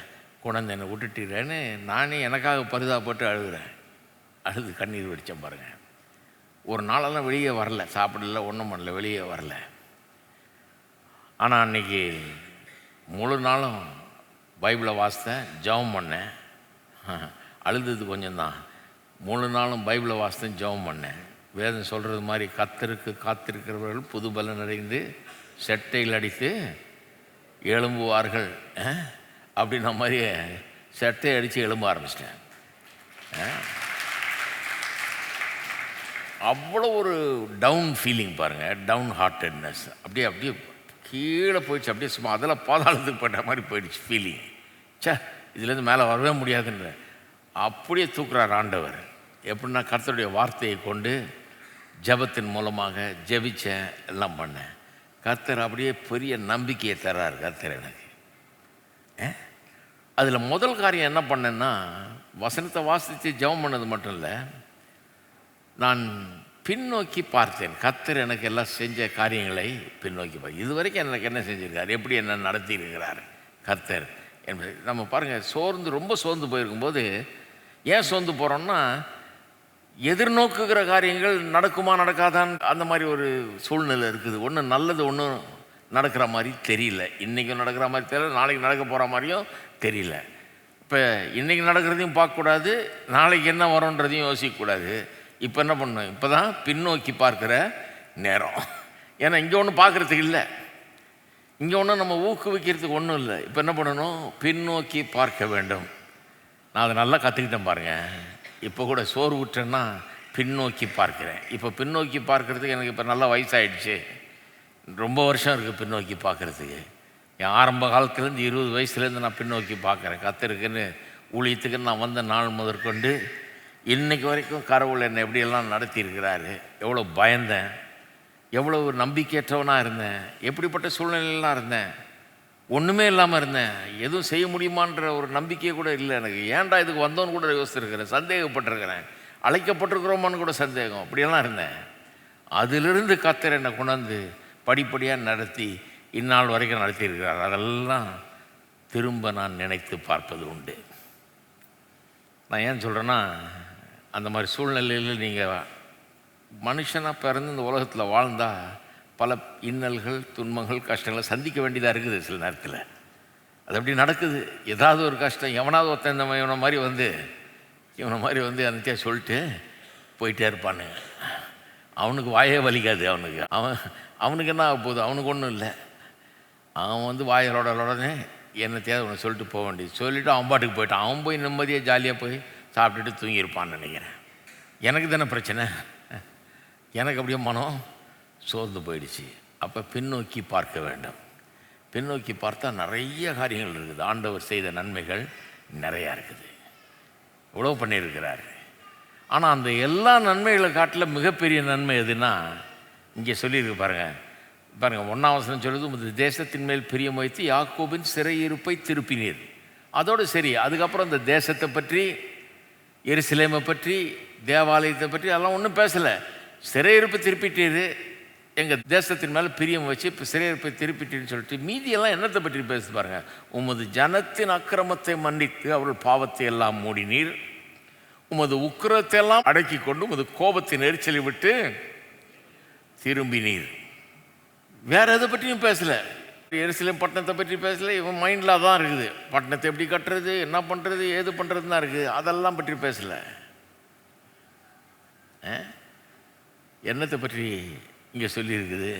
கொண்டாந்து என்னை விட்டுட்டீரேன்னு நானே எனக்காக பரிதாபப்பட்டு அழுது கண்ணீர் வெடித்தேன் பாருங்கள். ஒரு நாளெல்லாம் வெளியே வரல, சாப்பிடல, ஒன்றும் பண்ணல, வெளியே வரல. ஆனால் அன்றைக்கி முழு நாளும் பைபிளை வாசித்தேன், ஜெபம் பண்ணேன். அழுதது கொஞ்சம்தான். முழு நாளும் பைபிளை வாசித்தேன், ஜெபம் பண்ணேன். வேதம் சொல்கிறது மாதிரி கர்த்தருக்கு காத்திருக்கிறவர்கள் புது பலன் அடைந்து செட்டையில் அடித்து எழும்புவார்கள் அப்படின்ன மாதிரி செட்டை அடித்து எழும்ப ஆரம்பிச்சிட்டேன். அவ்வளோ ஒரு டவுன் ஃபீலிங் பாருங்கள், டவுன் ஹார்ட்டட்னஸ். அப்படியே கீழே போயிடுச்சு. அப்படியே சும்மா அதில் பாதாளத்துக்கு போட்ட மாதிரி போயிடுச்சு ஃபீலிங். இதுலேருந்து மேலே வரவே முடியாதுன்ற அப்படியே தூக்குறார் ஆண்டவர். எப்படின்னா கர்த்தருடைய வார்த்தையை கொண்டு ஜெபத்தின் மூலமாக ஜெபிச்சேன், எல்லாம் பண்ணேன். கர்த்தர் அப்படியே பெரிய நம்பிக்கையை தர்றார் கர்த்தர் எனக்கு. அதில் முதல் காரியம் என்ன பண்ணேன்னா, வசனத்தை வாசித்து ஜெபம் பண்ணது மட்டும் இல்லை, நான் பின்னோக்கி பார்த்தேன். கர்த்தர் எனக்கு எல்லாம் செஞ்ச காரியங்களை பின்னோக்கி பார்த்தேன். இது வரைக்கும் எனக்கு என்ன செஞ்சுருக்கார், எப்படி என்ன நடத்தி இருக்கிறார் கர்த்தர் என்பது நம்ம பாருங்கள். ரொம்ப சோர்ந்து போயிருக்கும்போது ஏன் சோர்ந்து போகிறோம்னா, எதிர்நோக்குகிற காரியங்கள் நடக்குமா நடக்காதான் அந்த மாதிரி ஒரு சூழ்நிலை இருக்குது. ஒன்று நல்லது ஒன்றும் நடக்கிற மாதிரி தெரியல. இன்றைக்கும் நடக்கிற மாதிரி தெரியல, நாளைக்கு நடக்க போகிற மாதிரியும் தெரியல. இப்போ இன்றைக்கி நடக்கிறதையும் பார்க்கக்கூடாது, நாளைக்கு என்ன வரும்ன்றதையும் யோசிக்கக்கூடாது. இப்போ என்ன பண்ணணும்? இப்போ தான் பின்னோக்கி பார்க்குற நேரம். ஏன்னா இங்கே ஒன்றும் பார்க்குறதுக்கு இல்லை, இங்கே ஒன்றும் நம்ம ஊக்குவிக்கிறதுக்கு ஒன்றும் இல்லை. இப்போ என்ன பண்ணணும்? பின்னோக்கி பார்க்க வேண்டும். நான் அதை நல்லா கற்றுக்கிட்டேன் பாருங்கள். இப்போ கூட சோறு விட்டேன்னா பின்னோக்கி பார்க்குறேன். இப்போ பின்னோக்கி பார்க்குறதுக்கு எனக்கு இப்போ நல்லா வயசாகிடுச்சு, ரொம்ப வருஷம் இருக்குது பின்னோக்கி பார்க்குறதுக்கு. என் ஆரம்ப காலத்துலேருந்து 20 வயசுலேருந்து நான் பின்னோக்கி பார்க்குறேன். கத்தருக்குன்னு ஊழியத்துக்குன்னு நான் வந்த நாள் முதற்கொண்டு இன்றைக்கு வரைக்கும் கடவுள் என்னை எப்படியெல்லாம் நடத்தியிருக்கிறாரு. எவ்வளோ பயந்தேன், எவ்வளோ நம்பிக்கையற்றவனாக இருந்தேன், எப்படிப்பட்ட சூழ்நிலையெல்லாம் இருந்தேன், ஒன்றுமே இல்லாமல் இருந்தேன், எதுவும் செய்ய முடியுமான்ற ஒரு நம்பிக்கையே கூட இல்லை எனக்கு. ஏன்டா இதுக்கு வந்தோன்னு கூட யோசிச்சிருக்கிறேன், சந்தேகப்பட்டிருக்கிறேன், அழைக்கப்பட்டிருக்கிறோமான்னு கூட சந்தேகம், அப்படியெல்லாம் இருந்தேன். அதிலிருந்து கர்த்தர் என்னை கொண்டாந்து படிப்படியாக நடத்தி இந்நாள் வரைக்கும் நடத்தியிருக்கிறார். அதெல்லாம் திரும்ப நான் நினைத்து பார்ப்பது உண்டு. நான் ஏன் சொல்கிறேன்னா, அந்த மாதிரி சூழ்நிலையில் நீங்கள் மனுஷனாக பிறந்து இந்த உலகத்தில் வாழ்ந்தால் பல இன்னல்கள், துன்பங்கள், கஷ்டங்களை சந்திக்க வேண்டியதாக இருக்குது. சில நேரத்தில் அது அப்படி நடக்குது. ஏதாவது ஒரு கஷ்டம், எவனாவது ஒருத்தன் இவனை மாதிரி வந்து அன்றைக்கே சொல்லிட்டு போயிட்டே இருப்பானு. அவனுக்கு வாயே வலிக்காது. அவனுக்கு என்ன ஆக போகுது? அவனுக்கு ஒன்றும் இல்லை. அவன் வந்து வாயலோடனே என்ன தேவை ஒன்று சொல்லிட்டு போக வேண்டியது. சொல்லிவிட்டு அவன் பாட்டுக்கு போயிட்டான். அவன் போய் நிம்மதியாக ஜாலியாக போய் சாப்பிட்டுட்டு தூங்கியிருப்பான்னு நினைக்கிறேன். எனக்கு தானே பிரச்சனை, எனக்கு அப்படியே மனம் சோர்ந்து போயிடுச்சு. அப்போ பின்னோக்கி பார்க்க வேண்டும். பின்னோக்கி பார்த்தா நிறைய காரியங்கள் இருக்குது. ஆண்டவர் செய்த நன்மைகள் நிறையா இருக்குது, இவ்வளோ பண்ணியிருக்கிறார். ஆனால் அந்த எல்லா நன்மைகளை காட்டில் மிகப்பெரிய நன்மை எதுன்னா, இங்கே சொல்லியிருக்கு பாருங்கள். 1ஆம் வசனம் சொல்லுது, உமது தேசத்தின் மேல் பிரியம் வைத்து யாக்கோபின் சிறையிருப்பை திருப்பினீர். அதோடு சரி. அதுக்கப்புறம் இந்த தேசத்தை பற்றி, எருசலேமை பற்றி, தேவாலயத்தை பற்றி அதெல்லாம் ஒன்றும் பேசலை. சிறையிருப்பை திருப்பிட்டீர், எங்கள் தேசத்தின் மேலே பிரியம் வச்சு இப்போ சிறையிருப்பை திருப்பிட்டீர்னு சொல்லிட்டு மீதியெல்லாம் என்னத்தை பற்றி பேச பாருங்கள். உமது ஜனத்தின் அக்கிரமத்தை மன்னித்து அவர்கள் பாவத்தை எல்லாம் மூடினீர், உமது உக்கிரத்தை எல்லாம் அடக்கி கொண்டு உமது கோபத்தை நெரிச்சலை விட்டு திரும்பினீர். வேறு எதை பற்றியும் பேசலை. எருசலேம் பட்டணத்தை பற்றி பேசலை. இவன் மைண்டில் அதான் இருக்குது. பட்டணத்தை எப்படி கட்டுறது, என்ன பண்ணுறது, ஏது பண்ணுறதுன்னு தான் இருக்குது. அதெல்லாம் பற்றி பேசலை. என்னத்தை பற்றி இங்கே சொல்லியிருக்குது?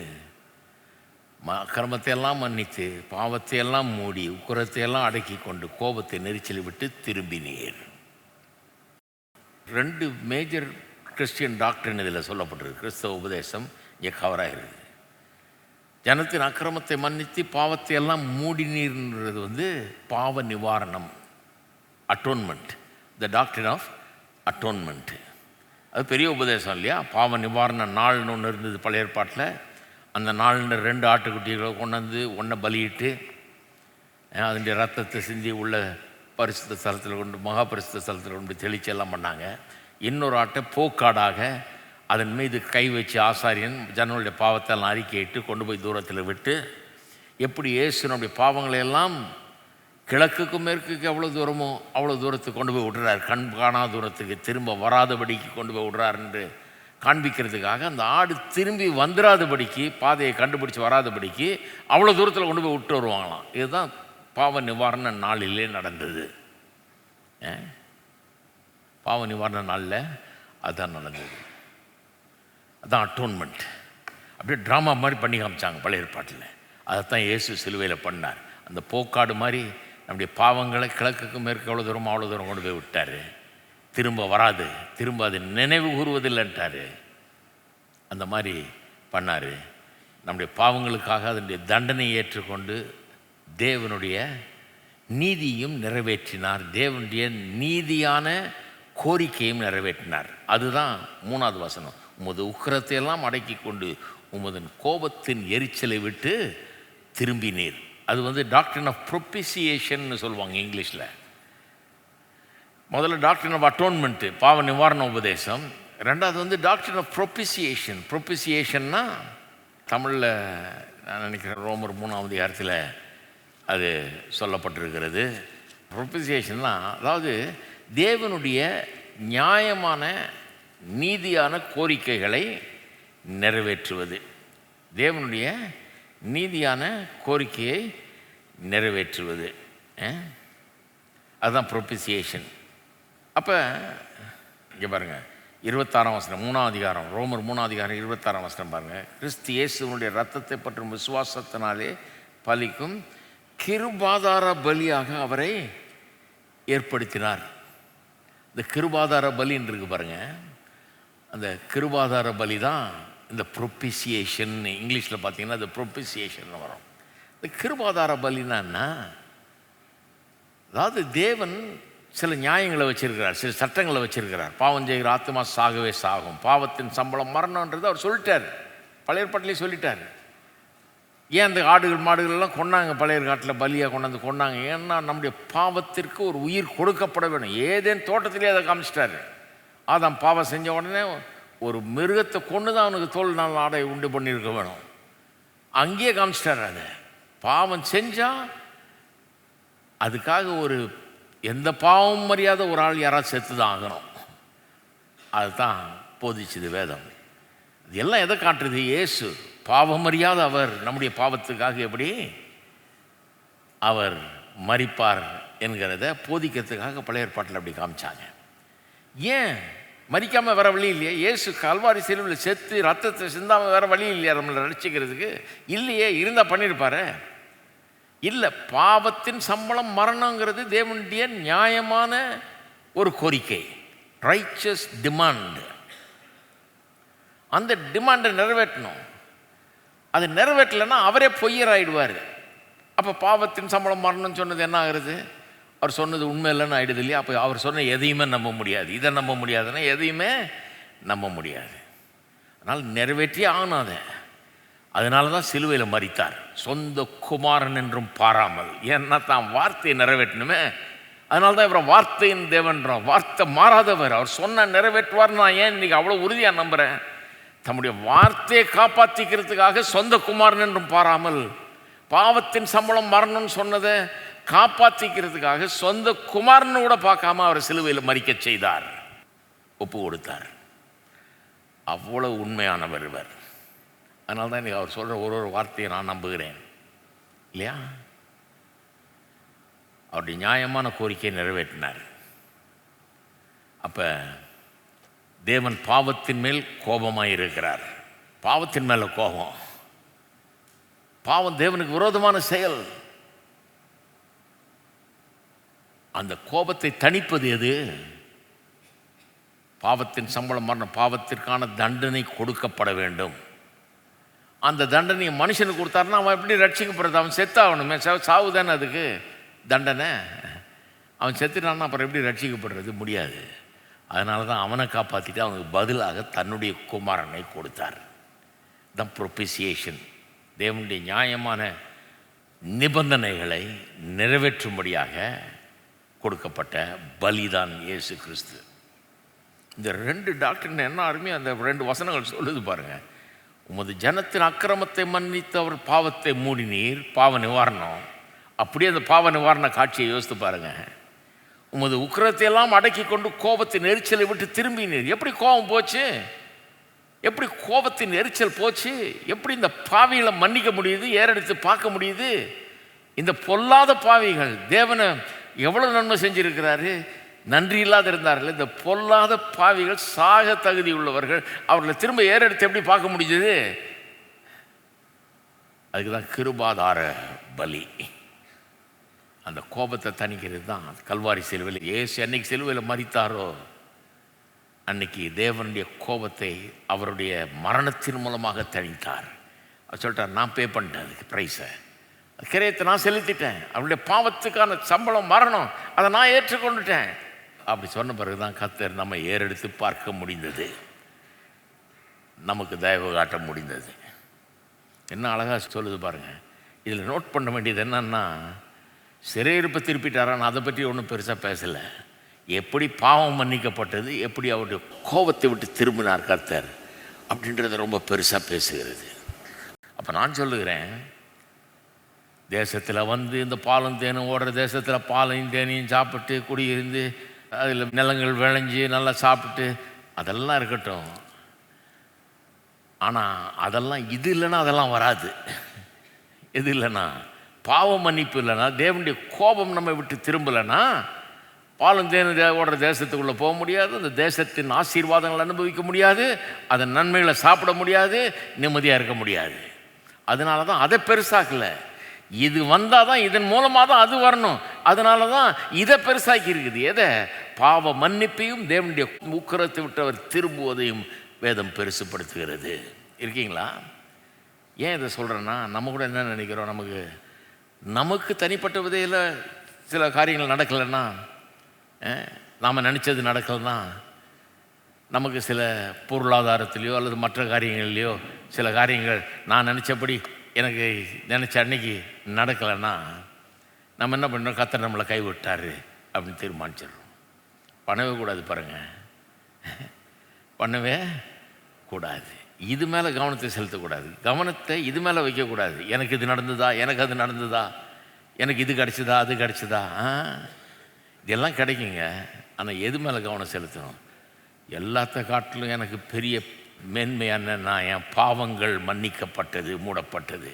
அக்கிரமத்தை எல்லாம் மன்னித்து பாவத்தை எல்லாம் மூடி உக்கிரத்தை எல்லாம் அடக்கி கொண்டு கோபத்தை நெரிச்சலை விட்டு திரும்பினீர். 2 மேஜர் கிறிஸ்டியன் டாக்டரின் இதில் சொல்லப்பட்டிருக்கு. கிறிஸ்தவ உபதேசம் இங்கே கவராக இருக்குது. ஜனத்தின் அக்கிரமத்தை மன்னித்து பாவத்தை எல்லாம் மூடினீர்ன்றது வந்து பாவ நிவாரணம், அட்டோன்மெண்ட், த டாக்டரின் ஆஃப் அட்டோன்மெண்ட். அது பெரிய உபதேசம் இல்லையா? பாவ நிவாரண நாள்னு ஒன்று இருந்தது பழைய ஏற்பாட்டில். அந்த நாள்னு 2 ஆட்டுக்குட்டிகளை கொண்டு வந்து ஒன்றை பலியிட்டு அதனுடைய ரத்தத்தை சிந்தி உள்ள பரிசுத்த ஸ்தலத்தில் கொண்டு, மகா பரிசுத்த ஸ்தலத்தில் கொண்டு தெளிச்சு எல்லாம் பண்ணாங்க. இன்னொரு ஆட்டை போக்காடாக அதன் மீது கை வச்சு ஆசாரியன் ஜனங்களுடைய பாவத்தெல்லாம் அறிக்கையிட்டு கொண்டு போய் தூரத்தில் விட்டு, எப்படி இயேசுனுடைய பாவங்களை எல்லாம் கிழக்குக்கும் மேற்குக்கு எவ்வளோ தூரமோ அவ்வளோ தூரத்துக்கு கொண்டு போய் விடுறார், கண் காணாத தூரத்துக்கு திரும்ப வராதபடிக்கு கொண்டு போய் விடுறார் என்று காண்பிக்கிறதுக்காக அந்த ஆடு திரும்பி வந்துடாதபடிக்கு, பாதையை கண்டுபிடிச்சி வராதபடிக்கு அவ்வளோ தூரத்தில் கொண்டு போய் விட்டு வருவாங்களாம். இதுதான் பாவ நிவாரண நாளிலே நடந்தது. பாவ நிவாரண நாளில் அதுதான் நடந்தது. அதுதான் அட்டோன்மெண்ட். அப்படியே ட்ராமா மாதிரி பண்ணி காமிச்சாங்க பழைய ஏற்பாட்டில். அதைத்தான் இயேசு சிலுவையில் பண்ணார். அந்த போக்காடு மாதிரி நம்முடைய பாவங்களை கிழக்குக்கு மேற்கு எவ்வளோ தூரம் அவ்வளோ தூரம் கொண்டு போய் விட்டார். திரும்ப வராது, திரும்ப அது நினைவு கூறுவதில்லைன்ட்டார். அந்த மாதிரி பண்ணார். நம்முடைய பாவங்களுக்காக அதனுடைய தண்டனை ஏற்றுக்கொண்டு தேவனுடைய நீதியும் நிறைவேற்றினார், தேவனுடைய நீதியான கோரிக்கையும் நிறைவேற்றினார். அதுதான் 3ஆவது வசனம். உமது உக்கிரத்தை எல்லாம் அடக்கி கொண்டு உமது கோபத்தின் எரிச்சலை விட்டு திரும்பினீர். அது வந்து டாக்டரின் ஆஃப் ப்ரொபிசியேஷன் சொல்லுவாங்க இங்கிலீஷில். முதல்ல டாக்டரின் ஆஃப் அட்டோன்மெண்ட்டு, பாவ நிவாரண உபதேசம். 2வது வந்து டாக்டரின் ஆஃப் ப்ரொபிசியேஷன். ப்ரொபிசியேஷன்னா தமிழில் நான் நினைக்கிறேன் ரோமர் 3ஆம் அதிகாரத்தில் அது சொல்லப்பட்டிருக்கிறது. ப்ரொபிசியேஷன்னா அதாவது தேவனுடைய நியாயமான நீதியான கோரிக்கைகளை நிறைவேற்றுவது. தேவனுடைய நீதியான கோரிக்கையை நிறைவேற்றுவது, அதுதான் ப்ரொபிசியேஷன். அப்போ இங்கே பாருங்கள், 26ஆம் வசனம், 3ஆம் அதிகாரம், ரோமர் 3ஆம் அதிகாரம் 26ஆம் வசனம் பாருங்கள். கிறிஸ்து இயேசுவினுடைய இரத்தத்தை பற்றும் விசுவாசத்தினாலே பலிக்கும் கிருபாதார பலியாக அவரை ஏற்படுத்தினார். இந்த கிருபாதார பலின்னு இருக்கு பாருங்கள், அந்த கிருபாதார பலி தான் இந்த ப்ரொபிசியேஷன். இங்கிலீஷில் பார்த்தீங்கன்னா அது ப்ரொபிசியேஷன் வரும். இந்த கிருபாதார பலினா என்ன? அதாவது தேவன் சில நியாயங்களை வச்சிருக்கிறார், சில சட்டங்களை வச்சிருக்கிறார். பாவம் செய்கிற ஆத்மா சாகவே சாகும், பாவத்தின் சம்பளம் மரணம்ன்றது அவர் சொல்லிட்டார், பழைய ஏற்பாட்டிலே சொல்லிட்டார். ஏன் அந்த ஆடுகள் மாடுகள்லாம் கொண்டாங்க, பழைய காட்டில் பலியாக கொண்டாந்து கொண்டாங்க? ஏன்னா நம்முடைய பாவத்திற்கு ஒரு உயிர் கொடுக்கப்பட வேணும். ஏதேன் தோட்டத்திலே அதை காமிச்சிட்டாரு. ஆதாம் பாவம் செஞ்ச உடனே ஒரு மிருகத்தை கொண்டு தான் அவனுக்கு தோல் நாள் ஆடை உண்டு பண்ணியிருக்க வேணும். அங்கேயே காமிச்சிட்டார். அதை பாவம் செஞ்சால் அதுக்காக ஒரு எந்த பாவமும் மரியாதை ஒரு ஆள் யாராவது செத்து தான் ஆகணும். அதுதான் போதிச்சுது வேதம். இது எல்லாம் எதை காட்டுறது? இயேசு பாவம் அறியாத அவர் நம்முடைய பாவத்துக்காக எப்படி அவர் மரிப்பார் என்கிறத போதிக்கிறதுக்காக பழைய ஏற்பாட்டில் அப்படி காமிச்சாங்க. ஏன் மரிக்காமல் வேற வழி இல்லையா? இயேசு கல்வாரி சிலுவையில் செத்து ரத்தத்தை சிந்தாமல் வேற வழி இல்லையா நம்மளை ரட்சிக்கிறதுக்கு? இல்லையே. இருந்தால் பண்ணியிருப்பாரு. இல்லை, பாவத்தின் சம்பளம் மரணங்கிறது தேவனுடைய நியாயமான ஒரு கோரிக்கை, ரைச்சஸ் டிமாண்ட். அந்த டிமாண்டை நிறைவேற்றணும். அது நிறைவேற்றலைன்னா அவரே பொய்யராயிடுவார். அப்போ பாவத்தின் சம்பளம் மரணம்னு சொன்னது என்ன ஆகுறது? அவர் சொன்னது உண்மை இல்லைன்னு ஆகிடுது இல்லையா? அப்போ அவர் சொன்ன எதையுமே நம்ப முடியாது. இதை நம்ப முடியாதுன்னா எதையுமே நம்ப முடியாது. அதனால் நிறைவேற்றியே ஆகணும் அதை. அதனால தான் சிலுவையில் மரித்தார், சொந்த குமாரன் என்றும் பாராமல். ஏன்னா தான் வார்த்தையை நிறைவேற்றணுமே. அதனால தான் இவரை வார்த்தையின் தேவன்றோம். வார்த்தை மாறாதவர், அவர் சொன்ன நிறைவேற்றுவார். நான் ஏன் இன்றைக்கி அவ்வளோ உறுதியாக நம்புகிறேன்? தம்முடைய வார்த்தையை காப்பாற்றிக்கிறதுக்காக சொந்த குமாரன் என்றும் பாராமல், பாவத்தின் சம்பளம் மரணம்னு சொன்னதை காப்பாற்றிக்கிறதுக்காக சொந்த குமாரன்னு கூட பார்க்காம அவரை சிலுவையில் மரிக்க செய்தார், ஒப்பு கொடுத்தார். அவ்வளவு உண்மையானவர் இவர். அதனால தான் இன்றைக்கி அவர் சொல்கிற ஒரு வார்த்தையை நான் நம்புகிறேன் இல்லையா? அவருடைய நியாயமான கோரிக்கையை நிறைவேற்றினார். அப்போ தேவன் பாவத்தின் மேல் கோபமாக இருக்கிறார். பாவத்தின் மேலே கோபம். பாவம் தேவனுக்கு விரோதமான செயல். அந்த கோபத்தை தணிப்பது எது? பாவத்தின் சம்பளம் மரணம். பாவத்திற்கான தண்டனை கொடுக்கப்பட வேண்டும். அந்த தண்டனையை மனுஷனுக்கு கொடுத்தாருன்னா அவன் எப்படி ரட்சிக்கப்படுறது? அவன் செத்தாகணுமே. சாவு தானே அதுக்கு தண்டனை. அவன் செத்துட்டான்னா அப்புறம் எப்படி ரட்சிக்கப்படுறது? முடியாது. அதனால தான் அவனை காப்பாற்றிட்டு அவனுக்கு பதிலாக தன்னுடைய குமாரனை கொடுத்தார். த ப்ரொபிசியேஷன். தேவனுடைய நியாயமான நிபந்தனைகளை நிறைவேற்றும்படியாக கொடுக்கப்பட்ட பலிதான் இயேசு கிறிஸ்து. இந்த ரெண்டு டாக்டர் என்ன அருமையாக அந்த ரெண்டு வசனங்கள் சொல்லுது பாருங்கள். உமது ஜனத்தின் அக்கிரமத்தை மன்னித்து அவர் பாவத்தை மூடினீர், பாவ நிவாரணம். அப்படியே அந்த பாவ நிவாரண காட்சியை யோசித்து பாருங்கள். உமது உக்கிரத்தை எல்லாம் அடக்கி கொண்டு கோபத்தின் எரிச்சலை விட்டு திரும்பினீர். எப்படி கோபம் போச்சு? எப்படி கோபத்தின் எரிச்சல் போச்சு? எப்படி இந்த பாவிகளை மன்னிக்க முடியுது, ஏறெடுத்து பார்க்க முடியுது? இந்த பொல்லாத பாவிகள் தேவனை எவ்வளோ நன்மை செஞ்சிருக்கிறாரு, நன்றி இல்லாத இருந்தார்கள். இந்த பொல்லாத பாவிகள் சாக தகுதி உள்ளவர்கள், அவர்களை திரும்ப ஏறெடுத்து எப்படி பார்க்க முடிஞ்சது? அதுக்கு தான் கிருபாதார பலி. அந்த கோபத்தை தணிக்கிறது தான் கல்வாரி சிலுவையில். இயேசு அன்னைக்கு சிலுவையில் மரித்தாரோ அன்னைக்கு தேவனுடைய கோபத்தை அவருடைய மரணத்தின் மூலமாக தணித்தார். அவர் சொல்லிட்டார், நான் பே பண்ணிட்டேன் அதுக்கு ப்ரைஸை, கிரயத்தை நான் செலுத்திட்டேன், அவருடைய பாவத்துக்கான சம்பளம் மரணம், அதை நான் ஏற்றுக்கொண்டுட்டேன். அப்படி சொன்ன பிறகு தான் கர்த்தர் நம்ம ஏறெடுத்து பார்க்க முடிந்தது, நமக்கு தயவு காட்ட முடிந்தது. என்ன அழகாக சொல்லுது பாருங்கள். இதில் நோட் பண்ண வேண்டியது என்னன்னா, சிறையிருப்பை திருப்பிட்டாரா, நான் அதை பற்றி ஒன்றும் பெருசாக பேசலை. எப்படி பாவம் மன்னிக்கப்பட்டது, எப்படி அவருடைய கோபத்தை விட்டு திரும்பினார் கர்த்தர் அப்படின்றத ரொம்ப பெருசாக பேசுகிறது. அப்போ நான் சொல்லுகிறேன், தேசத்தில் வந்து இந்த பாலும் தேனும் ஓடுற தேசத்தில் பாலையும் தேனையும் சாப்பிட்டு குடியிருந்து அதில் நிலங்கள் விளைஞ்சி நல்லா சாப்பிட்டு அதெல்லாம் இருக்கட்டும். ஆனால் அதெல்லாம் இது இல்லைன்னா அதெல்லாம் வராது. எது இல்லைன்னா, பாவ மன்னிப்பு இல்லைன்னா, தேவனுடைய கோபம் நம்ம விட்டு திரும்பலைன்னா பாலும் தேனும் ஓடுற தேசத்துக்குள்ளே போக முடியாது, அந்த தேசத்தின் ஆசீர்வாதங்களை அனுபவிக்க முடியாது, அதன் நன்மைகளை சாப்பிட முடியாது, நிம்மதியாக இருக்க முடியாது. அதனால தான் அதை பெருசாக்கலை. இது வந்தால் தான் இதன் மூலமாக தான் அது வரணும். அதனால தான் இதை பெருசாக்கி இருக்குது. எதை? பாவ மன்னிப்பையும் தேவனுடைய உக்கிரத்தை விட்டவர் திரும்புவதையும் வேதம் பெருசுப்படுத்துகிறது. இருக்கீங்களா? ஏன் இதை சொல்கிறேன்னா, நம்ம கூட என்ன நினைக்கிறோம், நமக்கு தனிப்பட்ட விதையில் சில காரியங்கள் நடக்கலைன்னா, நாம் நினச்சது நடக்கலைன்னா, நமக்கு சில பொருளாதாரத்திலையோ அல்லது மற்ற காரியங்கள்லையோ சில காரியங்கள் நான் நினச்சபடி எனக்கு நினச்ச அன்னைக்கு நடக்கலைன்னா, நம்ம என்ன பண்ணுறோம், கர்த்தர் நம்மளை கைவிட்டார் அப்படின்னு தீர்மானிச்சிடுறோம். பண்ணவே கூடாது. பாருங்கள், பண்ணவே கூடாது. இது மேலே கவனத்தை செலுத்தக்கூடாது. கவனத்தை இது மேலே வைக்கக்கூடாது. எனக்கு இது நடந்ததா, எனக்கு அது நடந்ததா, எனக்கு இது கிடச்சிதா, அது கிடச்சிதா. இதெல்லாம் கிடைக்குங்க. ஆனால் எது மேலே கவனம் செலுத்தணும்? எல்லாத்த காட்டிலும் எனக்கு பெரிய மேன்மையான நான் என் பாவங்கள் மன்னிக்கப்பட்டது, மூடப்பட்டது.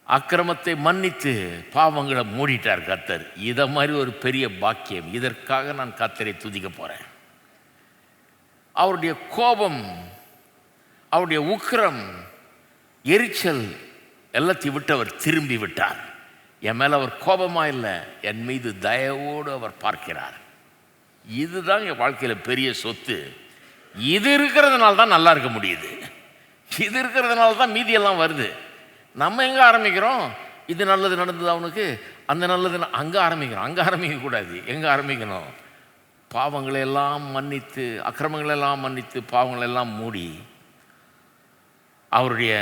அக்கிரமத்தை மன்னித்து பாவங்களை மூடிட்டார் கர்த்தர். இதை மாதிரி ஒரு பெரிய பாக்கியம். இதற்காக நான் கர்த்தரை துதிக்க போகிறேன். அவருடைய கோபம், அவருடைய உக்கிரம், எரிச்சல் எல்லாத்தையும் விட்டு அவர் திரும்பி விட்டார். என் மேலே அவர் கோபமாக இல்லை, என் மீது தயவோடு அவர் பார்க்கிறார். இதுதான் என் வாழ்க்கையில் பெரிய சொத்து. இது இருக்கிறதுனால தான் நல்லா இருக்க முடியுது. இது இருக்கிறதுனால தான் மீதியெல்லாம் வருது. நம்ம எங்கே ஆரம்பிக்கிறோம்? இது நல்லது நடந்தது அவனுக்கு, அந்த நல்லது அங்கே ஆரம்பிக்கிறோம். அங்கே ஆரம்பிக்கக்கூடாது. எங்கே ஆரம்பிக்கணும்? பாவங்களை எல்லாம் மன்னித்து, அக்கிரமங்களெல்லாம் மன்னித்து, பாவங்களெல்லாம் மூடி, அவருடைய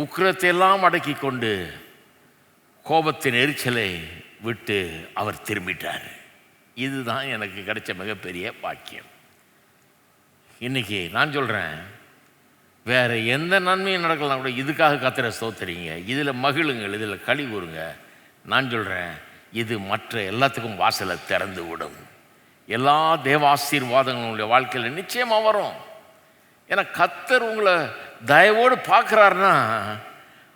உக்கிரத்தை எல்லாம் அடக்கி கொண்டு கோபத்தின் எரிச்சலை விட்டு அவர் திரும்பிட்டார். இதுதான் எனக்கு கிடைச்ச மிகப்பெரிய பாக்கியம். இன்னைக்கு நான் சொல்கிறேன், வேறு எந்த நன்மையும் நடக்கலாம் கூட இதுக்காக கர்த்தரை ஸ்தோத்திரிங்க, இதில் மகிழுங்கள், இதில் களி கூறுங்க. நான் சொல்கிறேன், இது மற்ற எல்லாத்துக்கும் வாசலை திறந்து விடும். எல்லா தேவாசீர்வாதங்களுடைய வாழ்க்கையில் நிச்சயமாக வரும். ஏன்னா கர்த்தர் உங்களை தயவோடு பார்க்குறாருன்னா,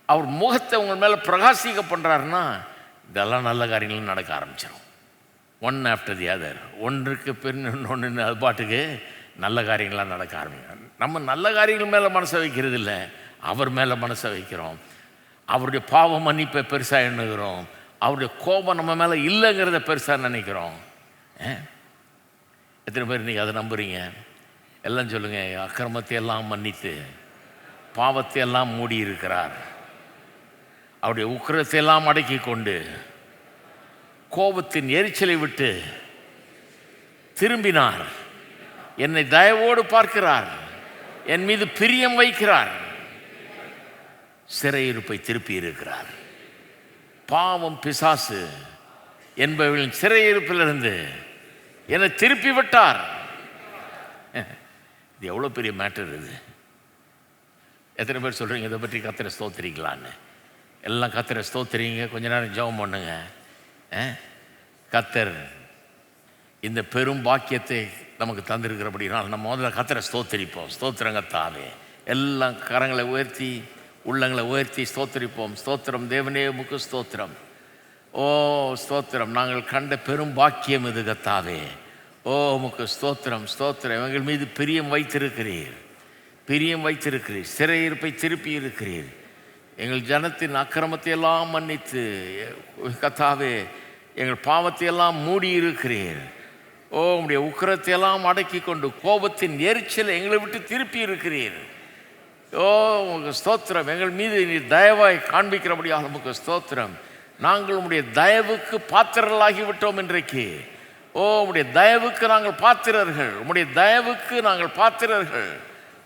அவர் முகத்தை உங்கள் மேலே பிரகாசிக்க பண்ணுறாருன்னா, இதெல்லாம் நல்ல காரியங்களும் நடக்க ஆரம்பிச்சிடும். ஒன் ஆஃப்டர் தி அதர், ஒன்றுக்கு பின் ஒன்று அது பாட்டுக்கு நல்ல காரியங்களாக நடக்க ஆரம்பிக்கும். நம்ம நல்ல காரியங்கள் மேலே மனசை வைக்கிறது இல்லை, அவர் மேலே மனசை வைக்கிறோம். அவருடைய பாவ மன்னிப்பை பெருசாக எண்ணுகிறோம். அவருடைய கோபம் நம்ம மேலே இல்லைங்கிறத பெருசாக நினைக்கிறோம். எத்தனை பேர் நீங்கள் அதை நம்புறீங்க? எல்லாம் சொல்லுங்கள். அக்கிரமத்தை எல்லாம் மன்னித்து பாவத்தை எல்லாம் மூடி இருக்கிறார். அவருடைய உக்கிரத்தை எல்லாம் அடக்கி கொண்டு கோபத்தின் எரிச்சலை விட்டு திரும்பினார். என்னை தயவோடு பார்க்கிறார், என் மீது பிரியம் வைக்கிறார், சிறையிருப்பை திருப்பி இருக்கிறார். பாவம் பிசாசு என்பவர்களின் சிறையிருப்பிலிருந்து என்னை திருப்பி விட்டார். இது எவ்வளோ பெரிய மேட்டர் இது! எத்தனை பேர் சொல்கிறீங்க இதை பற்றி கர்த்தரை ஸ்தோத்திரிக்கலான்னு? எல்லாம் கர்த்தரை ஸ்தோத்திரிங்க. கொஞ்ச நேரம் ஜெபம் பண்ணுங்க. கர்த்தர் இந்த பெரும் பாக்கியத்தை நமக்கு தந்திருக்கிறபடினால் நம்ம முதல்ல கர்த்தரை ஸ்தோத்திரிப்போம். ஸ்தோத்திரங்கத்தாவே எல்லாம் கரங்களை உயர்த்தி உள்ளங்களை உயர்த்தி ஸ்தோத்திரிப்போம். ஸ்தோத்திரம் தேவனே, உமக்கு ஸ்தோத்திரம். ஓ ஸ்தோத்திரம், நாங்கள் கண்ட பெரும் பாக்கியம் இது கர்த்தாவே. ஓ உமக்கு ஸ்தோத்திரம், ஸ்தோத்திரம். எங்கள் மீது பிரியம் வைத்திருக்கிறீர், பிரியம் வைத்திருக்கிறீர், சிறையிருப்பை திருப்பி இருக்கிறீர். எங்கள் ஜனத்தின் அக்கிரமத்தை எல்லாம் மன்னித்து கர்த்தாவே எங்கள் பாவத்தை எல்லாம் மூடி இருக்கிறீர். ஓ உம்முடைய உக்கிரத்தை எல்லாம் அடக்கி கொண்டு கோபத்தின் எரிச்சலை எங்களை விட்டு திருப்பி இருக்கிறீர். ஓ உமக்கு ஸ்தோத்திரம். எங்கள் மீது நீர் தயவாய் காண்பிக்கிறபடியாக உமக்கு ஸ்தோத்திரம். நாங்கள் உம்முடைய தயவுக்கு பாத்திரர்களாகி விட்டோம் இன்றைக்கு. ஓ உம்முடைய தயவுக்கு நாங்கள் பாத்திரர்கள், உம்முடைய தயவுக்கு நாங்கள் பாத்திரர்கள்,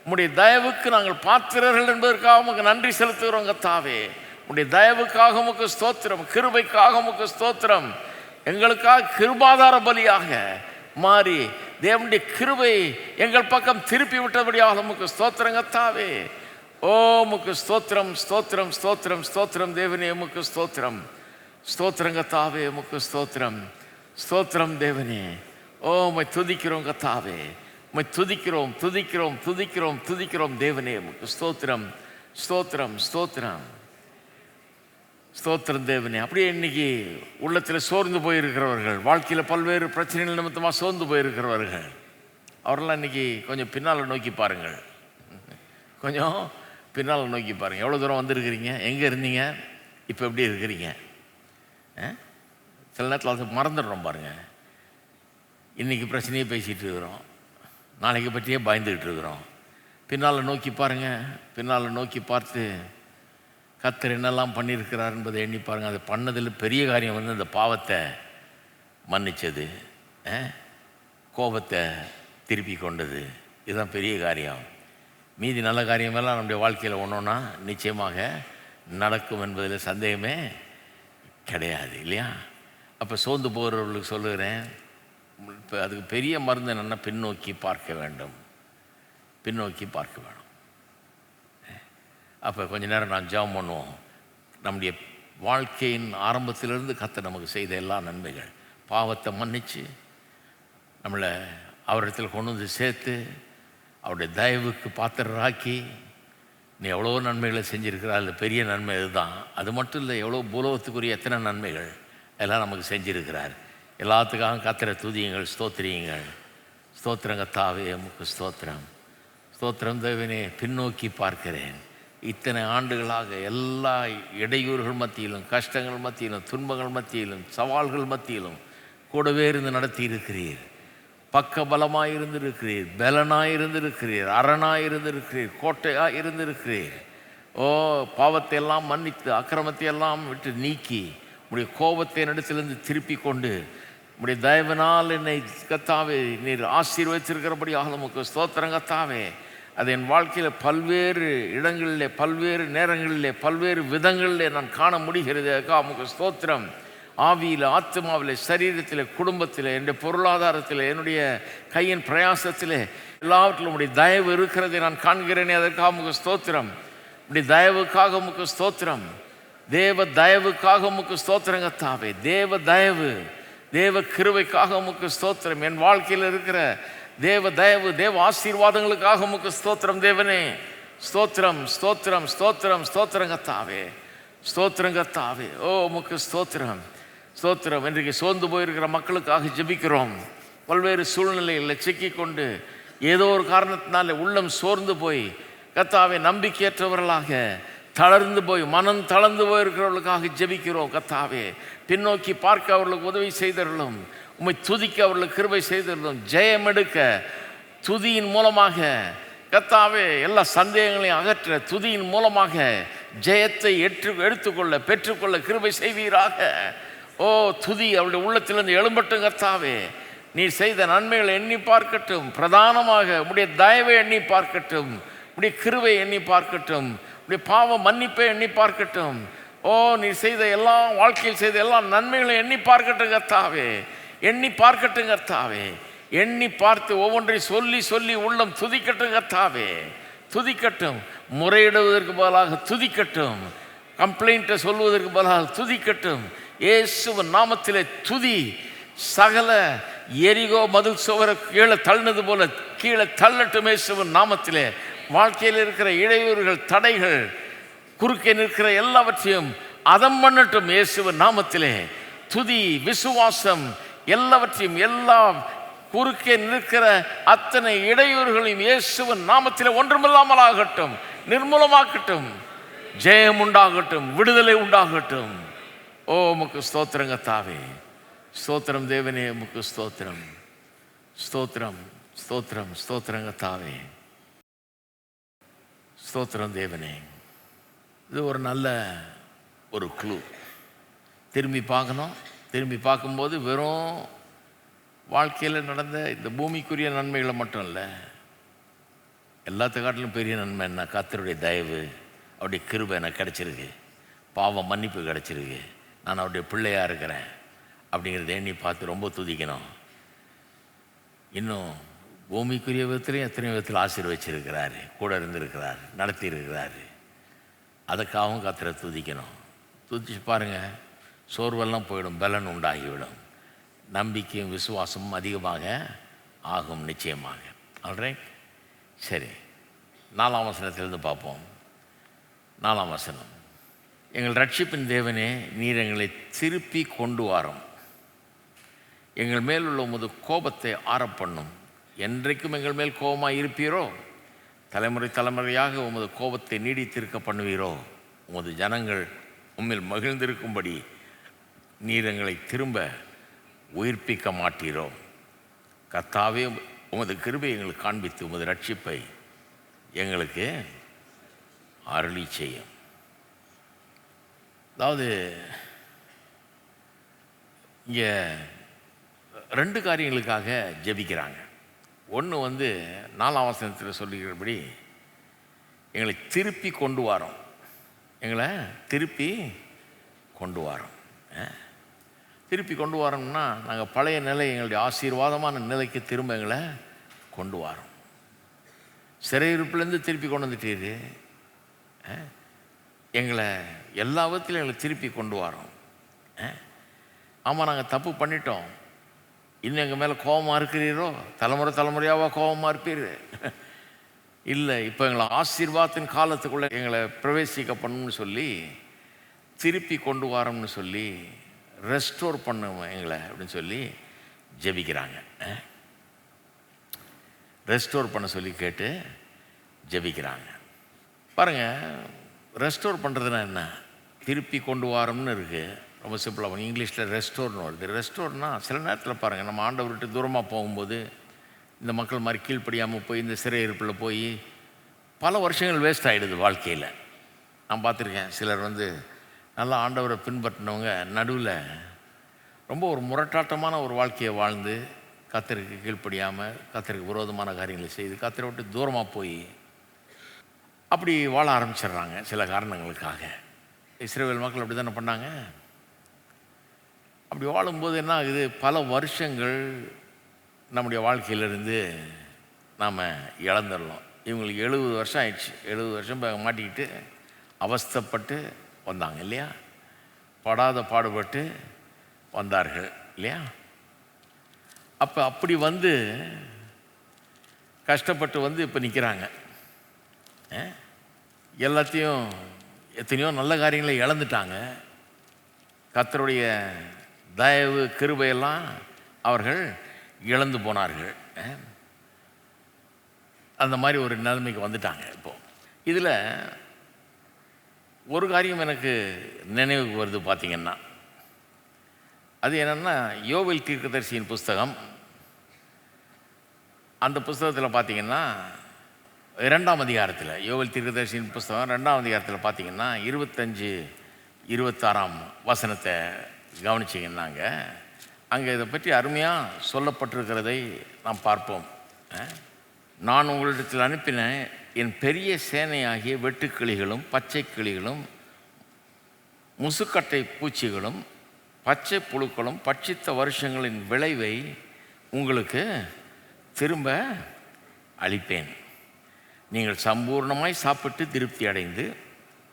உம்முடைய தயவுக்கு நாங்கள் பாத்திரர்கள் என்பதற்காக உமக்கு நன்றி செலுத்துகிறோம் கர்த்தாவே. உம்முடைய தயவுக்காக உமக்கு ஸ்தோத்திரம், கிருபைக்காக உமக்கு ஸ்தோத்திரம். எங்களுக்காக கிருபாதார பலியாக மாறி தேவனுடைய கிருபை எங்கள் பக்கம் திருப்பி விட்டபடியாக உமக்கு ஸ்தோத்திரம் கர்த்தாவே. ஓ உமக்கு ஸ்தோத்திரம், ஸ்தோத்திரம், ஸ்தோத்திரம், ஸ்தோத்திரம் தேவனே, உமக்கு ஸ்தோத்திரம். ஸ்தோத்திரம் கர்த்தாவே, உமக்கு ஸ்தோத்திரம், ஸ்தோத்திரம் தேவனே. ஓ ஓ உம்மை துதிக்கிறோம் கர்த்தாவே, உம்மை துதிக்கிறோம் துதிக்கிறோம் துதிக்கிறோம் துதிக்கிறோம் தேவனே. உமக்கு ஸ்தோத்திரம் ஸ்தோத்திரம் ஸ்தோத்திரம் ஸ்தோத்திரம் தேவனே. அப்படியே இன்னைக்கு உள்ளத்தில் சோர்ந்து போயிருக்கிறவர்கள், வாழ்க்கையில் பல்வேறு பிரச்சனைகள் நிமித்தமாக சோர்ந்து போயிருக்கிறவர்கள், அவரெல்லாம் இன்னைக்கு கொஞ்சம் பின்னால் நோக்கி பாருங்கள். கொஞ்சம் பின்னால் நோக்கி பாருங்கள். எவ்வளோ தூரம் வந்திருக்கிறீங்க, எங்கே இருந்தீங்க, இப்போ எப்படி இருக்கிறீங்க? சில நேரத்தில் அதை மறந்துடுறோம் பாருங்கள். இன்றைக்கி பிரச்சனையே பேசிகிட்டு இருக்கிறோம், நாளைக்கு பற்றியே பயந்துக்கிட்டு இருக்கிறோம். பின்னால் நோக்கி பாருங்கள். பின்னால் நோக்கி பார்த்து கர்த்தர் என்னெல்லாம் பண்ணியிருக்கிறார் என்பதை எண்ணி பாருங்கள். அது பண்ணதில் பெரிய காரியம் வந்து அந்த பாவத்தை மன்னித்தது, கோபத்தை திருப்பி கொண்டது. இதுதான் பெரிய காரியம். மீதி நல்ல காரியமெல்லாம் நம்முடைய வாழ்க்கையில் ஒன்றொன்னா நிச்சயமாக நடக்கும் என்பதில் சந்தேகமே கிடையாது, இல்லையா? அப்போ சோர்ந்து போகிறவர்களுக்கு சொல்லுகிறேன், இப்போ அதுக்கு பெரிய மருந்து என்னென்னா பின்னோக்கி பார்க்க வேண்டும், பின்னோக்கி பார்க்க வேணும். அப்போ கொஞ்ச நேரம் நான் ஜெபம் பண்ணுவோம். நம்முடைய வாழ்க்கையின் ஆரம்பத்திலிருந்து கர்த்தர் நமக்கு செய்த எல்லா நன்மைகள், பாவத்தை மன்னித்து நம்மளை அவரிடத்தில் கொண்டு வந்து சேர்த்து அவருடைய தயவுக்கு பாத்திரராக்கி, நீ எவ்வளோ நன்மைகளை செஞ்சுருக்கிற, அதில் பெரிய நன்மை இதுதான். அது மட்டும் இல்லை, எவ்வளோ பூலோகத்துக்குரிய எத்தனை நன்மைகள் எல்லாம் நமக்கு செஞ்சுருக்கிறார். எல்லாத்துக்காக கர்த்தரை துதியுங்கள், ஸ்தோத்திரியுங்கள். ஸ்தோத்திரம் கர்த்தாவே, உமக்கு ஸ்தோத்திரம் ஸ்தோத்திரம் தேவனே. பின்னோக்கி பார்க்கிறேன். இத்தனை ஆண்டுகளாக எல்லா இடையூறுகள் மத்தியிலும், கஷ்டங்கள் மத்தியிலும், துன்பங்கள் மத்தியிலும், சவால்கள் மத்தியிலும் கூடவே இருந்து நடத்தி இருக்கிறீர். பக்க பலமாக இருந்திருக்கிறீர், பலனாக இருந்திருக்கிறீர், அரணாக இருந்திருக்கிறீர், கோட்டையாக இருந்திருக்கிறீர். ஓ பாவத்தை எல்லாம் மன்னித்து, அக்கிரமத்தை எல்லாம் விட்டு நீக்கி, உடைய கோபத்தை இடத்திலிருந்து திருப்பி கொண்டு, உடைய தயவினால் என்னை கர்த்தாவே நீர் ஆசீர்வதித்திருக்கிறபடியாக உமக்கு ஸ்தோத்திரம் கர்த்தாவே. அது என் வாழ்க்கையில் பல்வேறு இடங்களிலே, பல்வேறு நேரங்களிலே, பல்வேறு விதங்களிலே நான் காண முடிகிறது. உமக்கு ஸ்தோத்திரம். ஆவியில், ஆத்மாவில், சரீரத்தில், குடும்பத்தில், என்னுடைய பொருளாதாரத்தில், என்னுடைய கையின் பிரயாசத்தில் எல்லாவற்றிலும் உடைய தயவு இருக்கிறதை நான் காண்கிறேனே, அதற்காக உமக்கு ஸ்தோத்திரம். உடைய தயவுக்காக உமக்கு ஸ்தோத்திரம். தேவ தயவுக்காக உமக்கு ஸ்தோத்திரம் கர்த்தாவே. தேவ தயவு, தேவ கிருபைக்காக உமக்கு ஸ்தோத்திரம். என் வாழ்க்கையில் இருக்கிற தேவ தயவு, தேவ ஆசீர்வாதங்களுக்காக உமக்கு ஸ்தோத்திரம் தேவனே. ஸ்தோத்திரம் ஸ்தோத்திரம் ஸ்தோத்திரம் ஸ்தோத்திரம் கர்த்தாவே, ஸ்தோத்திரம் கர்த்தாவே. ஓ உமக்கு ஸ்தோத்திரம் ஸ்தோத்திரம். இன்றைக்கு சோர்ந்து போயிருக்கிற மக்களுக்காக ஜெபிக்கிறோம். பல்வேறு சூழ்நிலைகளில் சிக்கிக்கொண்டு ஏதோ ஒரு காரணத்தினால உள்ளம் சோர்ந்து போய் கர்த்தாவே நம்பிக்கையற்றவர்களாக தளர்ந்து போய், மனம் தளர்ந்து போயிருக்கிறவர்களுக்காக ஜெபிக்கிறோம் கர்த்தாவே. பின்னோக்கி பார்க்க அவர்களுக்கு உதவி செய்தவர்களும், உம்மை துதிக்க அவர்களுக்கு கிருபை செய்தவர்களும், ஜெயம் எடுக்க துதியின் மூலமாக கர்த்தாவே எல்லா சந்தேகங்களையும் அகற்ற துதியின் மூலமாக ஜெயத்தை எடுத்துக்கொள்ள பெற்றுக்கொள்ள கிருபை செய்வீராக. ஓ துதி அவருடைய உள்ளத்திலிருந்து எழும்பட்டும் கர்த்தாவே. நீர் செய்த நன்மைகளை எண்ணி பார்க்கட்டும். பிரதானமாக உடைய தயவை எண்ணி பார்க்கட்டும், உடைய கிருபை எண்ணி பார்க்கட்டும், உடைய பாவ மன்னிப்பை எண்ணி பார்க்கட்டும். ஓ நீர் செய்த எல்லா வாழ்க்கையில் செய்த எல்லா நன்மைகளையும் எண்ணி பார்க்கட்டும் கர்த்தாவே. எண்ணி பார்க்கட்டும் கர்த்தாவே. எண்ணி பார்த்து ஒவ்வொன்றை சொல்லி சொல்லி உள்ளம் துதிக்கட்டும் கர்த்தாவே. துதிக்கட்டும். முறையிடுவதற்கு பதிலாக துதிக்கட்டும். கம்ப்ளைண்ட்டை சொல்வதற்கு பதிலாக துதிக்கட்டும். இயேசுவின் நாமத்திலே துதி. சகல எரிகோ மதில் சுவரை கீழே தள்ளினது போல கீழே தள்ளட்டும் இயேசுவின் நாமத்திலே. வாழ்க்கையில் இருக்கிற இடையூறுகள், தடைகள், குறுக்கே நிற்கிற எல்லாவற்றையும் அதம் பண்ணட்டும் இயேசுவின் நாமத்திலே. துதி, விசுவாசம் எல்லாவற்றையும், எல்லா குறுக்கே நிற்கிற அத்தனை இடையூறுகளையும் இயேசுவின் நாமத்திலே ஒன்றுமில்லாமல் ஆகட்டும், நிர்மூலமாக்கட்டும். ஜெயம் உண்டாகட்டும், விடுதலை உண்டாகட்டும். ஓ உமக்கு ஸ்தோத்திரம் கர்த்தாவே. ஸ்தோத்திரம் தேவனே, உமக்கு ஸ்தோத்திரம் ஸ்தோத்திரம் ஸ்தோத்திரம் ஸ்தோத்திரம் கர்த்தாவே. ஸ்தோத்திரம் தேவனே. இது ஒரு நல்ல ஒரு க்ளூ. திரும்பி பார்க்கணும். திரும்பி பார்க்கும்போது வெறும் வாழ்க்கையில் நடந்த இந்த பூமிக்குரிய நன்மைகளை மட்டும் இல்லை, எல்லாத்துக்காட்டிலும் பெரிய நன்மை என்ன? கர்த்தருடைய தயவு, அவருடைய கிருபை எனக்கு கிடச்சிருக்கு, பாவம் மன்னிப்பு கிடச்சிருக்கு, நான் அவருடைய பிள்ளையாக இருக்கிறேன் அப்படிங்கிறத எண்ணி பார்த்து ரொம்ப துதிக்கணும். இன்னும் பூமிக்குரிய விதத்துலையும் எத்தனை விதத்தில் ஆசீர்வச்சிருக்கிறாரு, கூட இருந்திருக்கிறார், நடத்தி இருக்கிறாரு. அதுக்காகவும் கர்த்தரை துதிக்கணும். துதிச்சு பாருங்கள், சோர்வெல்லாம் போயிடும், பலன் உண்டாகிவிடும். நம்பிக்கையும் விசுவாசமும் அதிகமாக ஆகும் நிச்சயமாக. ஆல்ரைட், சரி, 4ஆம் வசனத்திலிருந்து பார்ப்போம். 4ஆம் வசனம். எங்கள் ரட்சிப்பின் தேவனே, நீர் எங்களை திருப்பி கொண்டு வாரும். எங்கள் மேல் உள்ள உமது கோபத்தை ஆறப்பண்ணும். என்றைக்கும் எங்கள் மேல் கோபமாக இருப்பீரோ? தலைமுறை தலைமுறையாக உமது கோபத்தை நீடித்திருக்க பண்ணுவீரோ? உமது ஜனங்கள் உம்மில் மகிழ்ந்திருக்கும்படி நீர் எங்களை திரும்ப உயிர்ப்பிக்க மாட்டீரோ? கர்த்தாவே, உமது கிருபை எங்களுக்கு காண்பித்து உமது ரட்சிப்பை எங்களுக்கு அருளி செய்யும். அதாவது இங்கே 2 காரியங்களுக்காக ஜெபிக்கிறாங்க. ஒன்று 4ஆம் வசனத்தில் சொல்லுகிறபடி எங்களை திருப்பி கொண்டு வரோம். எங்களை திருப்பி கொண்டு வரோம். திருப்பி கொண்டு வரோம்னா நாங்கள் பழைய நிலை, எங்களுடைய ஆசீர்வாதமான நிலைக்கு திரும்ப எங்களை கொண்டு வரோம். சிறையிருப்புலேருந்து திருப்பி கொண்டு வந்துட்டீரு, எங்களை எல்லா விதத்திலும் எங்களை திருப்பி கொண்டு வரோம். ஆமாம், நாங்கள் தப்பு பண்ணிட்டோம், இன்னும் எங்கள் மேலே கோபமாக இருக்கிறீரோ? தலைமுறை தலைமுறையாக கோபமாக இருப்பீர்? இல்லை, இப்போ எங்களை ஆசீர்வாதத்தின் காலத்துக்குள்ளே எங்களை பிரவேசிக்க பண்ணணும்னு சொல்லி திருப்பி கொண்டு வரோம்னு சொல்லி ரெஸ்டோர் பண்ணுவோம் எங்களை அப்படின்னு சொல்லி ஜெபிக்கிறாங்க. ரெஸ்டோர் பண்ண சொல்லி கேட்டு ஜெபிக்கிறாங்க. பாருங்கள், ரெஸ்டோர் பண்ணுறதுனா என்ன? திருப்பி கொண்டு வரோம்னு இருக்குது, ரொம்ப சிம்பிளாக. இங்கிலீஷில் ரெஸ்டோர்னு வருது. ரெஸ்டோர்னால் சில நேரத்தில் பாருங்கள், நம்ம ஆண்டவர்கிட்ட தூரமாக போகும்போது இந்த மக்கள் மாதிரி கீழ்ப்படியாமல் போய் இந்த சிறையிருப்பில் போய் பல வருஷங்கள் வேஸ்ட் ஆகிடுது வாழ்க்கையில். நான் பார்த்துருக்கேன், சிலர் நல்லா ஆண்டவரை பின்பற்றினவங்க நடுவில் ரொம்ப ஒரு முரட்டாட்டமான ஒரு வாழ்க்கையை வாழ்ந்து கர்த்தருக்கு கீழ்ப்படியாமல் கர்த்தருக்கு விரோதமான காரியங்களை செய்து கர்த்தரை விட்டு தூரமாக போய் அப்படி வாழ ஆரம்பிச்சிடுறாங்க சில காரணங்களுக்காக. இஸ்ரவேல் மக்கள் அப்படி தானே பண்ணாங்க. அப்படி வாழும்போது என்ன ஆகுது? பல வருஷங்கள் நம்முடைய வாழ்க்கையிலிருந்து நாம் இழந்துடலாம். இவங்களுக்கு 70 வருஷம் ஆயிடுச்சு. 70 வருஷம் மாட்டிக்கிட்டு அவஸ்தைப்பட்டு வந்தாங்க இல்லையா? படாத பாடுபட்டு வந்தார்கள் இல்லையா? அப்போ அப்படி கஷ்டப்பட்டு இப்போ நிற்கிறாங்க. எல்லாத்தையும் எத்தனையோ நல்ல காரியங்களை இழந்துட்டாங்க. கர்த்தருடைய தயவு கிருபையெல்லாம் அவர்கள் இழந்து போனார்கள். அந்த மாதிரி ஒரு நிலைமைக்கு வந்துட்டாங்க. இப்போது இதில் ஒரு காரியம் எனக்கு நினைவுக்கு வருது பார்த்திங்கன்னா, அது என்னென்னா யோவேல் தீர்க்கதரிசியின் புஸ்தகம். அந்த புஸ்தகத்தில் பார்த்திங்கன்னா 2ஆம் அதிகாரத்தில், யோவேல் தீர்க்கதரிசியின் புஸ்தகம் 2ஆம் அதிகாரத்தில் பார்த்திங்கன்னா 25-26 வசனத்தை கவனிச்சிங்கன்னாங்க, அங்கே இதை பற்றி அருமையாக சொல்லப்பட்டிருக்கிறதை நாம் பார்ப்போம். நான் உங்களிடத்தில் அனுப்பின என் பெரிய சேனையாகிய வெட்டுக்கிளிகளும் பச்சை கிளிகளும் முசுக்கட்டை பூச்சிகளும் பச்சை புழுக்களும் பட்சித்த வருஷங்களின் விளைவை உங்களுக்கு திரும்ப அளிப்பேன். நீங்கள் சம்பூர்ணமாய் சாப்பிட்டு திருப்தி அடைந்து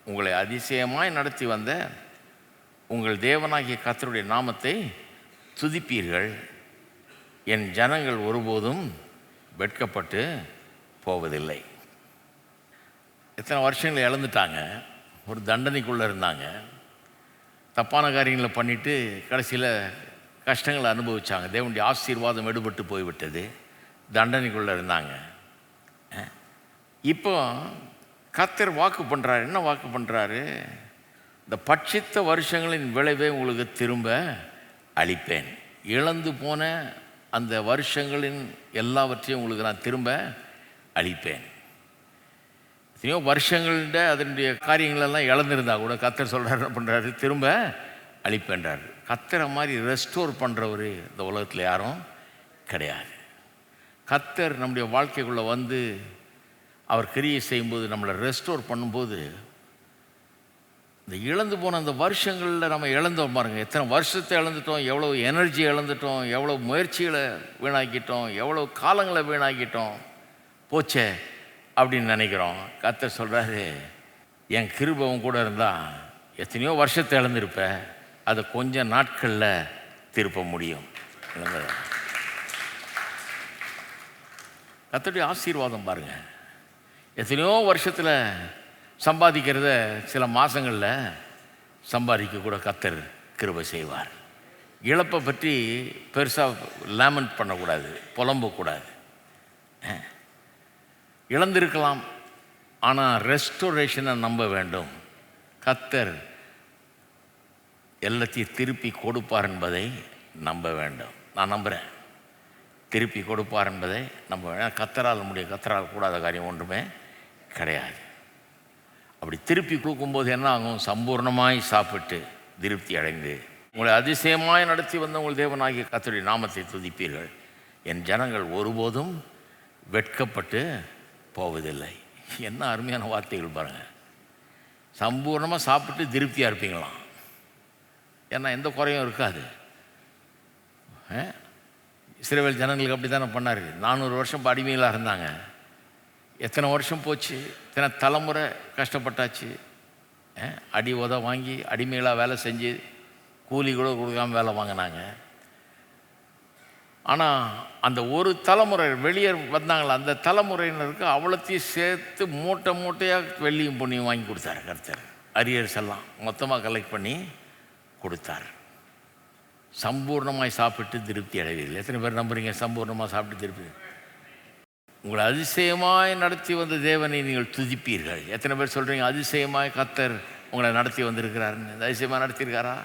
உங்களை அதிசயமாய் நடத்தி வந்த உங்கள் தேவனாகிய கர்த்தருடைய நாமத்தை துதிப்பீர்கள். என் ஜனங்கள் ஒருபோதும் வெட்கப்பட்டு போவதில்லை. எத்தனை வருஷங்களை இழந்துட்டாங்க, ஒரு தண்டனைக்குள்ளே இருந்தாங்க, தப்பான காரியங்களை பண்ணிவிட்டு கடைசியில் கஷ்டங்களை அனுபவித்தாங்க. தேவனுடைய ஆசீர்வாதம் எடுபட்டு போய்விட்டது, தண்டனைக்குள்ளே இருந்தாங்க. இப்போ கர்த்தர் வாக்கு பண்ணுறாரு. என்ன வாக்கு பண்ணுறாரு? இந்த பட்சித்த வருஷங்களின் விளைவை உங்களுக்கு திரும்ப அளிப்பேன். இழந்து போன அந்த வருஷங்களின் எல்லாவற்றையும் உங்களுக்கு நான் திரும்ப அளிப்பேன். எத்தனையோ வருஷங்கள்ட அதனுடைய காரியங்களெல்லாம் இழந்திருந்தா கூட கர்த்தர் சொல்கிறார், என்ன பண்ணுறாரு? திரும்ப அளிப்பேன்றார். கர்த்தரை மாதிரி ரெஸ்டோர் பண்ணுறவர் இந்த உலகத்தில் யாரும் கிடையாது. கர்த்தர் நம்முடைய வாழ்க்கைக்குள்ளே அவர் கிரியை செய்யும்போது, நம்மளை ரெஸ்டோர் பண்ணும்போது, இந்த இழந்து போன அந்த வருஷங்களில் நம்ம இழந்தோம் பாருங்கள். எத்தனை வருஷத்தை இழந்துட்டோம், எவ்வளோ எனர்ஜி இழந்துட்டோம், எவ்வளோ முயற்சிகளை வீணாக்கிட்டோம், எவ்வளோ காலங்களை வீணாக்கிட்டோம், போச்சே அப்படின்னு நினைக்கிறோம். கர்த்தர் சொல்கிறாரு, என் கிருபையும் கூட இருந்தால் எத்தனையோ வருஷத்தை இழந்திருப்பேன், அதை கொஞ்சம் நாட்களில் திருப்ப முடியும். கர்த்தருடைய ஆசீர்வாதம் பாருங்கள். எத்தனையோ வருஷத்தில் சம்பாதிக்கிறத சில மாதங்களில் சம்பாதிக்க கூட கர்த்தர் கிருபை செய்வார். இழப்பை பற்றி பெருசாக லேமெண்ட் பண்ணக்கூடாது, புலம்பக்கூடாது. இழந்திருக்கலாம், ஆனால் ரெஸ்டோரேஷனை நம்ப வேண்டும். கர்த்தர் எல்லாத்தையும் திருப்பி கொடுப்பார் என்பதை நம்ப வேண்டும். நான் நம்புகிறேன், திருப்பி கொடுப்பார் என்பதை நம்ப வேண்டும். கர்த்தரால் முடியும், கர்த்தரால் கூடாத காரியம் ஒன்றுமே கிடையாது. அப்படி திருப்பி கொடுக்கும்போது என்ன ஆகும்? சம்பூர்ணமாய் சாப்பிட்டு திருப்தி அடைந்து உங்களை அதிசயமாய் நடத்தி வந்த உங்கள் தேவனாகிய கர்த்தருடைய நாமத்தை துதிப்பீர்கள். என் ஜனங்கள் ஒருபோதும் வெட்கப்பட்டு போவதில்லை. என்ன அருமையான வார்த்தைகள் பாருங்கள். சம்பூர்ணமாக சாப்பிட்டு திருப்தியாக இருப்பீங்களாம். ஏன்னா எந்த குறையும் இருக்காது. இஸ்ரவேல் ஜனங்களுக்கு அப்படி தானே பண்ணார். 400 வருஷம் அடிமைகளாக இருந்தாங்க. எத்தனை வருஷம் போச்சு, எத்தனை தலைமுறை கஷ்டப்பட்டாச்சு. அடி உத வாங்கி அடிமைகளாக வேலை செஞ்சு கூலி கூட கொடுக்காமல் வேலை வாங்கினாங்க. ஆனால் அந்த ஒரு தலைமுறை வெளியே வந்தாங்களா, அந்த தலைமுறையினருக்கு அவ்வளோத்தையும் சேர்த்து மூட்டை மூட்டையாக வெள்ளியும் பொண்ணையும் வாங்கி கொடுத்தாரு கர்த்தர். அரியர்ஸ் எல்லாம் மொத்தமாக கலெக்ட் பண்ணி கொடுத்தார். சம்பூர்ணமாய் சாப்பிட்டு திருப்தி அடைவீர்கள். எத்தனை பேர் நம்புறீங்க சம்பூர்ணமாக சாப்பிட்டு திருப்தி? உங்களை அதிசயமாய் நடத்தி வந்த தேவனை நீங்கள் துதிப்பீர்கள். எத்தனை பேர் சொல்கிறீங்க அதிசயமாய் கர்த்தர் உங்களை நடத்தி வந்திருக்கிறாருன்னு? அதிசயமாக நடத்தியிருக்காரா?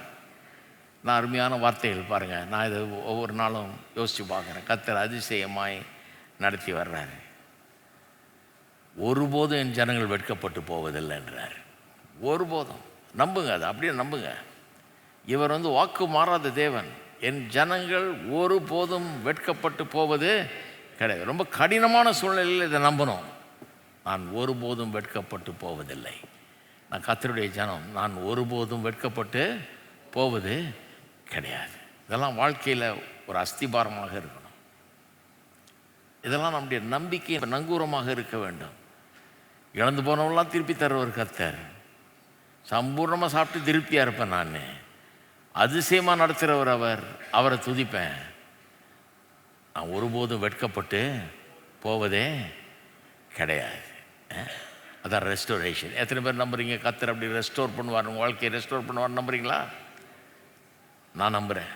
நான் அருமையான வார்த்தைகள் பாருங்கள். நான் இதை ஒவ்வொரு நாளும் யோசித்து பார்க்குறேன். கர்த்தர் அதிசயமாய் நடத்தி வர்றாரு. ஒருபோதும் என் ஜனங்கள் வெட்கப்பட்டு போவதில்லை என்றார். ஒருபோதும். நம்புங்க, அதை அப்படியே நம்புங்க. இவர் வாக்கு மாறாத தேவன். என் ஜனங்கள் ஒருபோதும் வெட்கப்பட்டு போவது கிடையாது. ரொம்ப கடினமான சூழ்நிலையில் இதை நம்பணும். நான் ஒருபோதும் வெட்கப்பட்டு போவதில்லை. நான் கர்த்தருடைய ஜனம், நான் ஒருபோதும் வெட்கப்பட்டு போவது கிடையாது. இதெல்லாம் வாழ்க்கையில் ஒரு அஸ்திபாரமாக இருக்கணும். இதெல்லாம் நம்முடைய நம்பிக்கை நங்கூரமாக இருக்க வேண்டும். இழந்து போனவெல்லாம் திருப்பி தருவார் கர்த்தர். சம்பூர்ணமாக சாப்பிட்டு திருப்தியாக இருப்பேன். நான் அதிசயமாக நடத்துகிறவர் அவர். அவரை துதிப்பேன். நான் ஒருபோதும் வெட்கப்பட்டு போவதே கிடையாது. அதான் ரெஸ்டோரேஷன். எத்தனை பேர் நம்புறீங்க கர்த்தர் அப்படி ரெஸ்டோர் பண்ணுவார், உங்கள் வாழ்க்கையை ரெஸ்டோர் பண்ணுவார் நம்புறீங்களா? நான் நம்புகிறேன்.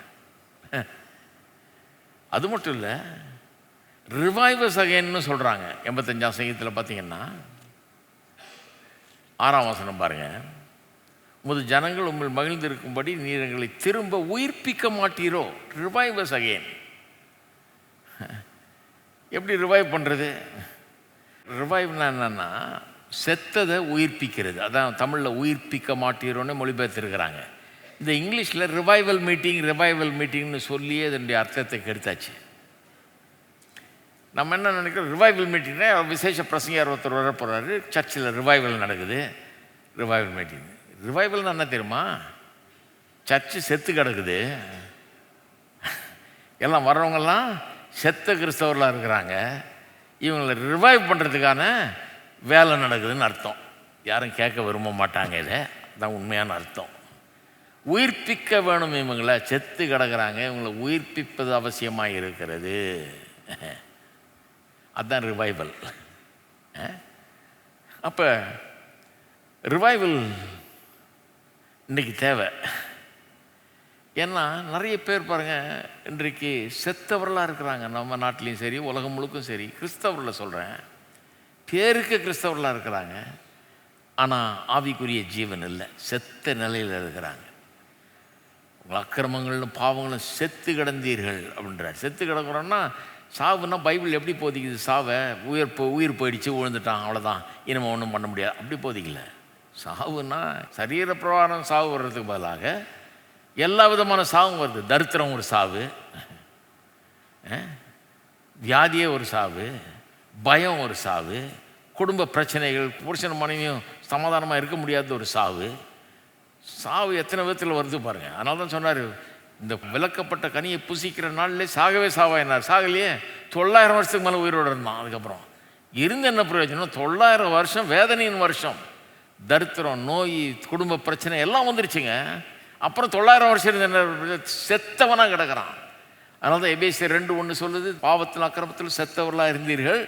அது மட்டும் இல்லை, ரிவைவர்ஸ் அகைன்னு சொல்கிறாங்க. 85ஆம் சங்கீதத்தில் பார்த்தீங்கன்னா 6ஆம் வசனம் பாருங்கள். உமது ஜனங்கள் உங்கள் மகிழ்ந்திருக்கும்படி நீர் எங்களை திரும்ப உயிர்ப்பிக்க மாட்டீரோ? ரிவைவர்ஸ் அகைன். எப்படி ரிவைவ் பண்ணுறது? ரிவைவ்னா என்னன்னா செத்ததை உயிர்ப்பிக்கிறது. அதான் தமிழில் உயிர்ப்பிக்க மாட்டீரோன்னு மொழிபெயர்த்திருக்கிறாங்க. இந்த இங்கிலீஷில் ரிவைவல் மீட்டிங்னு சொல்லியே அதனுடைய அர்த்தத்தை கெடுத்தாச்சு. நம்ம என்ன நினைக்கிறோம், ரிவைவல் மீட்டிங்னா விசேஷ பிரசங்கியார் ஒருத்தர் வர போகிறாரு, சர்ச்சில் ரிவைவல் நடக்குது. Revival meeting. ரிவைவல்னா என்ன தெரியுமா? சர்ச்சு செத்து கிடக்குது, எல்லாம் வர்றவங்கெல்லாம் செத்த கிறிஸ்தவர்களாக இருக்கிறாங்க, இவங்களை ரிவைவ் பண்ணுறதுக்கான வேலை நடக்குதுன்னு அர்த்தம். யாரும் கேட்க விரும்ப மாட்டாங்க. இதை தான் உண்மையான அர்த்தம். உயிர்ப்பிக்க வேணும். இவங்களை செத்து கிடக்கிறாங்க, இவங்களை உயிர்ப்பிப்பது அவசியமாக இருக்கிறது. அதுதான் ரிவைவல். அப்போ ரிவைவல் இன்றைக்கி தேவை. ஏன்னா நிறைய பேர் பாருங்கள் இன்றைக்கு செத்தவர்களாக இருக்கிறாங்க. நம்ம நாட்டிலையும் சரி உலகம் முழுக்கும் சரி, கிறிஸ்தவர்களை சொல்கிறேன், பேருக்கு கிறிஸ்தவர்களாக இருக்கிறாங்க, ஆனால் ஆவிக்குரிய ஜீவன் இல்லை, செத்த நிலையில் இருக்கிறாங்க. உங்கள் அக்கிரமங்களும் பாவங்களும் செத்து கிடந்தீர்கள் அப்படின்றார். செத்து கிடக்கிறோன்னா சாவுன்னா பைபிள் எப்படி போதிக்குது? சாவை உயிர் போயிடுச்சு, விழுந்துட்டான், அவ்வளோதான், இனிமேல் ஒன்றும் பண்ண முடியாது, அப்படி போதிக்கல. சாவுன்னா சரீர பிரகாரம் சாவு வர்றதுக்கு பதிலாக எல்லா விதமான சாவும் வருது. தரித்திரம் ஒரு சாவு, வியாதியே ஒரு சாவு, பயம் ஒரு சாவு, குடும்ப பிரச்சனைகள், புருஷன் மனைவியும் சமாதானமாக இருக்க முடியாத ஒரு சாவு. சாவு எத்தனை விதத்தில் வருது பாருங்கள். அதனால தான் சொன்னார், இந்த விளக்கப்பட்ட கனியை புசிக்கிற நாள்லேயே சாகவே சாவாயினார். சாகலையே 900 வருஷத்துக்கு மேலே உயிரோடு இருந்தான். அதுக்கப்புறம் இருந்து என்ன பிரயோஜனம்? 900 வருஷம் வேதனையின் வருஷம். தரித்திரம், நோய், குடும்ப பிரச்சனை எல்லாம் வந்துருச்சுங்க. அப்புறம் 900 வருஷம் இருந்த செத்தவனாக கிடக்கிறான். அதனால தான் எபேசியர் 2:1 சொல்லுது, பாவத்தில் அக்கிரமத்தில் செத்தவர்களாக இருந்தீர்கள்.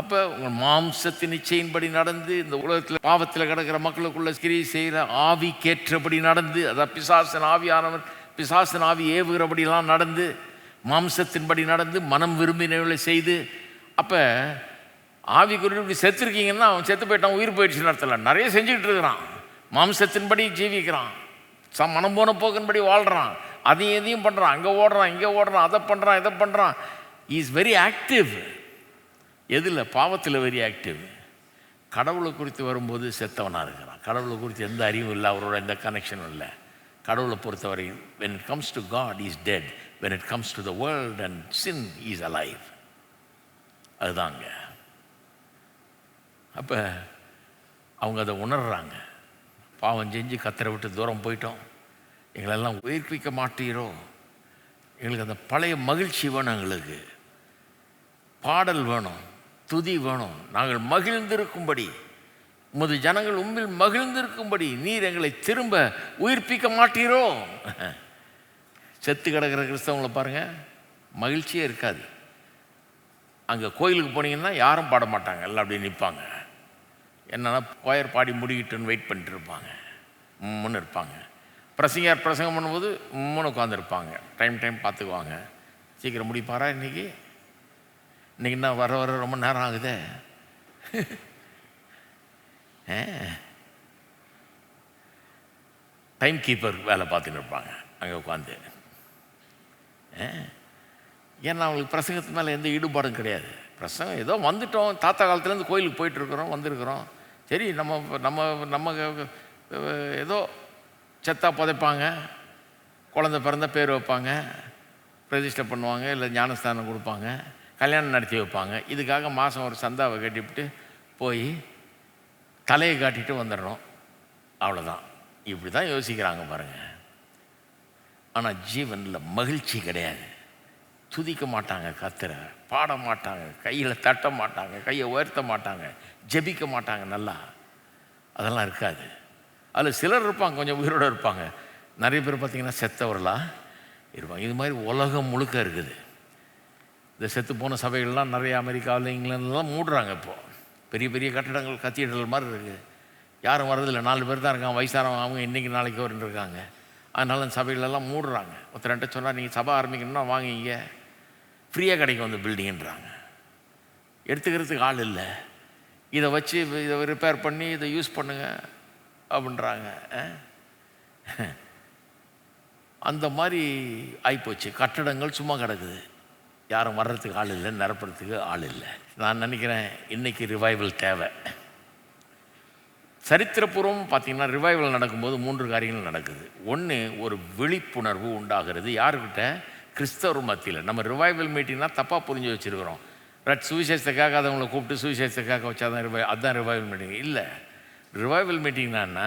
அப்போ உங்கள் மாம்சத்தின் இச்சையின்படி நடந்து, இந்த உலகத்தில் பாவத்தில் கிடக்கிற மக்களுக்குள்ள கிரியை செய்கிற ஆவிக்கேற்றபடி நடந்து, அதாவது பிசாசின் ஆவியானவர் பிசாசின் ஆவி ஏவுகிறபடிலாம் நடந்து, மாம்சத்தின்படி நடந்து, மனம் விரும்பினவர்களை செய்து. அப்போ ஆவிக்குரிய இப்படி செத்துருக்கீங்கன்னா அவன் செத்து போயிட்டான், உயிர் போயிடுச்சுன்னு அர்த்தம். நிறைய செஞ்சுக்கிட்டு இருக்கிறான், மாம்சத்தின்படி ஜீவிக்கிறான், மனம் போன போக்கின்படி வாழ்கிறான், அதையும் எதையும் பண்ணுறான், அங்கே ஓடுறான் இங்கே ஓடுறான், அதை பண்ணுறான் இதை பண்ணுறான். Is very active. எதில்? பாவத்தில் வெரி ஆக்டிவ். கடவுளை குறித்து வரும்போது செத்தவனாக இருக்கிறான். கடவுளை குறித்து எந்த அறிவும் இல்லை, அவரோட எந்த கனெக்ஷனும் இல்லை. கடவுளை பொறுத்தவரையும் when it comes to God he is dead, when it comes to the world and sin he is alive. அதுதாங்க. அப்போ அவங்க அதை உணர்றாங்க. பாவம் செஞ்சு கத்தரை விட்டு தூரம் போயிட்டோம், எங்களெல்லாம் உயிர்ப்பிக்க மாட்டீரோ, எங்களுக்கு அந்த பழைய மகிழ்ச்சி வேணும், எங்களுக்கு பாடல் வேணும், துதி வேணும், நாங்கள் மகிழ்ந்திருக்கும்படி, உமது ஜனங்கள் உம்மில் மகிழ்ந்திருக்கும்படி நீர் எங்களை திரும்ப உயிர்ப்பிக்க மாட்டீரோ. செத்து கிடக்கிற கிறிஸ்தவங்களை பாருங்கள், மகிழ்ச்சியே இருக்காது. அங்கே கோயிலுக்கு போனீங்கன்னா யாரும் பாட மாட்டாங்க, எல்லாம் அப்படியே நிற்பாங்க. என்னென்னா கோயர் பாடி முடிக்கிட்டுன்னு வெயிட் பண்ணிட்டு இருப்பாங்க, முன்னு இருப்பாங்க. பிரசங்கியார் பிரசங்கம் பண்ணும்போது முன்னு உட்காந்துருப்பாங்க, டைம் பார்த்துக்குவாங்க. சீக்கிரம் முடிப்பாரா இன்றைக்கி என்ன வர ரொம்ப நேரம் ஆகுதே. டைம் கீப்பர் வேலை பார்த்துன்னு இருப்பாங்க அங்கே உட்காந்து. ஏன்னா அவங்களுக்கு பிரசங்கத்து மேலே எந்த ஈடுபாடும் கிடையாது. பிரசங்கம் ஏதோ வந்துட்டோம், தாத்தா காலத்துலேருந்து கோயிலுக்கு போயிட்டுருக்குறோம், வந்திருக்கிறோம், சரி நம்ம ஏதோ செத்தா புதைப்பாங்க, குழந்தை பிறந்த பேர் வைப்பாங்க, பிரதிஷ்டை பண்ணுவாங்க, இல்லை ஞானஸ்தானம் கொடுப்பாங்க, கல்யாணம் நடத்தி வைப்பாங்க. இதுக்காக மாதம் ஒரு சந்தாவை கட்டிவிட்டு போய் தலையை காட்டிட்டு வந்துடணும், அவ்வளோதான். இப்படி தான் யோசிக்கிறாங்க பாருங்கள். ஆனால் ஜீவனில் மகிழ்ச்சி கிடையாது. துதிக்க மாட்டாங்க, கத்தரை பாட மாட்டாங்க, கையில் தட்ட மாட்டாங்க, கையை உயர்த்த மாட்டாங்க, ஜெபிக்க மாட்டாங்க, நல்லா அதெல்லாம் இருக்காது. அதில் சிலர் இருப்பாங்க, கொஞ்சம் உயிரோடு இருப்பாங்க. நிறைய பேர் பார்த்திங்கன்னா செத்தவர்களாக இருப்பாங்க. இது மாதிரி உலகம் முழுக்க இருக்குது. இந்த செத்து போன சபைகள்லாம் நிறைய அமெரிக்காவில் இங்கிலாந்துலாம் மூடுறாங்க. இப்போது பெரிய பெரிய கட்டடங்கள் கத்தீட்ரல் மாதிரி இருக்குது, யாரும் வர்றதில்லை, 4 பேர் தான் இருக்காங்க, வயசானவங்க, அவங்க இன்றைக்கி நாளைக்கு வரன்னு இருக்காங்க. அதனால அந்த சபைகளெல்லாம் மூடுறாங்க. ஒருத்தர்கிட்ட சொன்னால் நீங்கள் சபை ஆரம்பிக்கணும்னா வாங்கிங்க, ஃப்ரீயாக கிடைக்கும் அந்த பில்டிங்குன்றாங்க. எடுத்துக்கிறதுக்கு ஆள் இல்லை, இதை வச்சு இதை ரிப்பேர் பண்ணி இதை யூஸ் பண்ணுங்க அப்படின்றாங்க. அந்த மாதிரி ஆகிப்போச்சு. கட்டடங்கள் சும்மா கிடக்குது, யாரும் வர்றதுக்கு ஆள் இல்லை, நிரப்புறதுக்கு ஆள் இல்லை. நான் நினைக்கிறேன் இன்றைக்கி ரிவைவல் தேவை. சரித்திரபூர்வம் பார்த்திங்கன்னா ரிவைவல் நடக்கும்போது 3 காரியங்கள் நடக்குது. ஒன்று, ஒரு விழிப்புணர்வு உண்டாகிறது. யாருக்கிட்ட? கிறிஸ்தவர் மத்தியில். நம்ம ரிவைவல் மீட்டிங்னா தப்பாக புரிஞ்சு வச்சுருக்கிறோம். சுவிசேஷத்துக்காக அதவங்களை கூப்பிட்டு சுவிசேஷத்துக்காக வச்சா தான் அதுதான் ரிவைவல் மீட்டிங் இல்லை. ரிவைவல் மீட்டிங்னா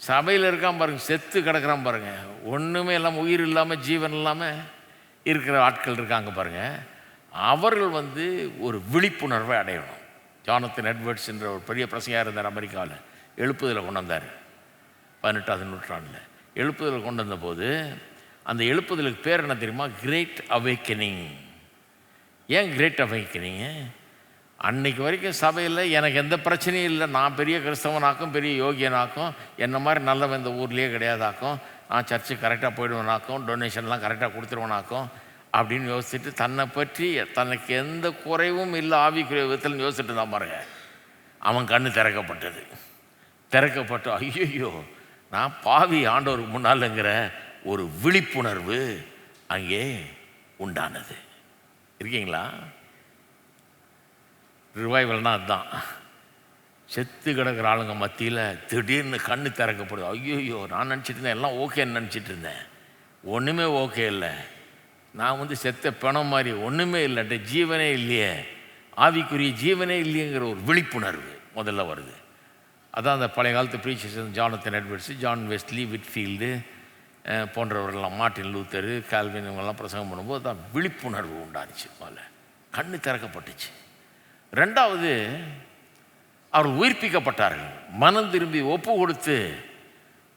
சபையில் இருக்கான் பாருங்கள், செத்து கிடக்கிறான் பாருங்கள், ஒன்றுமே இல்லாமல், உயிர் இல்லாமல், ஜீவன் இல்லாமல் இருக்கிற ஆட்கள் இருக்காங்க பாருங்கள். அவர்கள் ஒரு விழிப்புணர்வை அடையணும். ஜானத்தன் எட்வர்ட்ஸ் என்ற ஒரு பெரிய பிரசங்கியாக இருந்தார் அமெரிக்காவில். எழுப்புதலை கொண்டு வந்தார் 18ஆம் நூற்றாண்டில். எழுப்புதலை கொண்டு வந்தபோது அந்த எழுப்புதலுக்கு பேர் என்ன தெரியுமா? Great awakening. ஏன் கிரேட் அவேக்கனிங்கு? அன்னைக்கு வரைக்கும் சபையில் எனக்கு எந்த பிரச்சனையும் இல்லை, நான் பெரிய கிறிஸ்தவனாக்கும் பெரிய யோகியனாக்கும், என்ன மாதிரி நல்லவன் இந்த ஊர்லேயே கிடையாதாக்கும், நான் சர்ச்சுக்கு கரெக்டாக போயிடுவேனாக்கும், டொனேஷன்லாம் கரெக்டாக கொடுத்துருவேனாக்கும் அப்படின்னு யோசிச்சுட்டு தன்னை பற்றி தனக்கு எந்த குறைவும் இல்லை ஆவிக்குரிய விதத்தில் யோசிச்சுட்டு தான் பாருங்க. அவன் கண்ணு திறக்கப்பட்டு ஐயோ நான் பாவி ஆண்டவருக்கு முன்னாலுங்கிற ஒரு விழிப்புணர்வு அங்கே உண்டானது. இருக்கீங்களா? ரிவைவல்னால் அதுதான். செத்து கிடக்கிற ஆளுங்க மத்தியில் திடீர்னு கண்ணு திறக்கப்படுது. ஐயோ நான் நினச்சிட்டு இருந்தேன் எல்லாம் ஓகேன்னு நினச்சிட்டு இருந்தேன், ஒன்றுமே ஓகே இல்லை, நான் செத்த பணம் மாதிரி ஒன்றுமே இல்லைன்ட்டு, ஜீவனே இல்லையே, ஆவிக்குரிய ஜீவனே இல்லையங்கிற ஒரு விழிப்புணர்வு முதல்ல வருது. அதான் அந்த பழைய காலத்து preachers Jonathan Edwards, John Wesley, Whitefield போன்றவர்கள்லாம், மார்ட்டின் லூத்தரு, கால்வின், இவங்கெல்லாம் பிரசங்கம் பண்ணும்போது தான் விழிப்புணர்வு உண்டாச்சு. முதல்ல கண்ணு திறக்கப்பட்டுச்சு. 2வது, அவர்கள் உயிர்ப்பிக்கப்பட்டார்கள். மனம் திரும்பி ஒப்பு கொடுத்து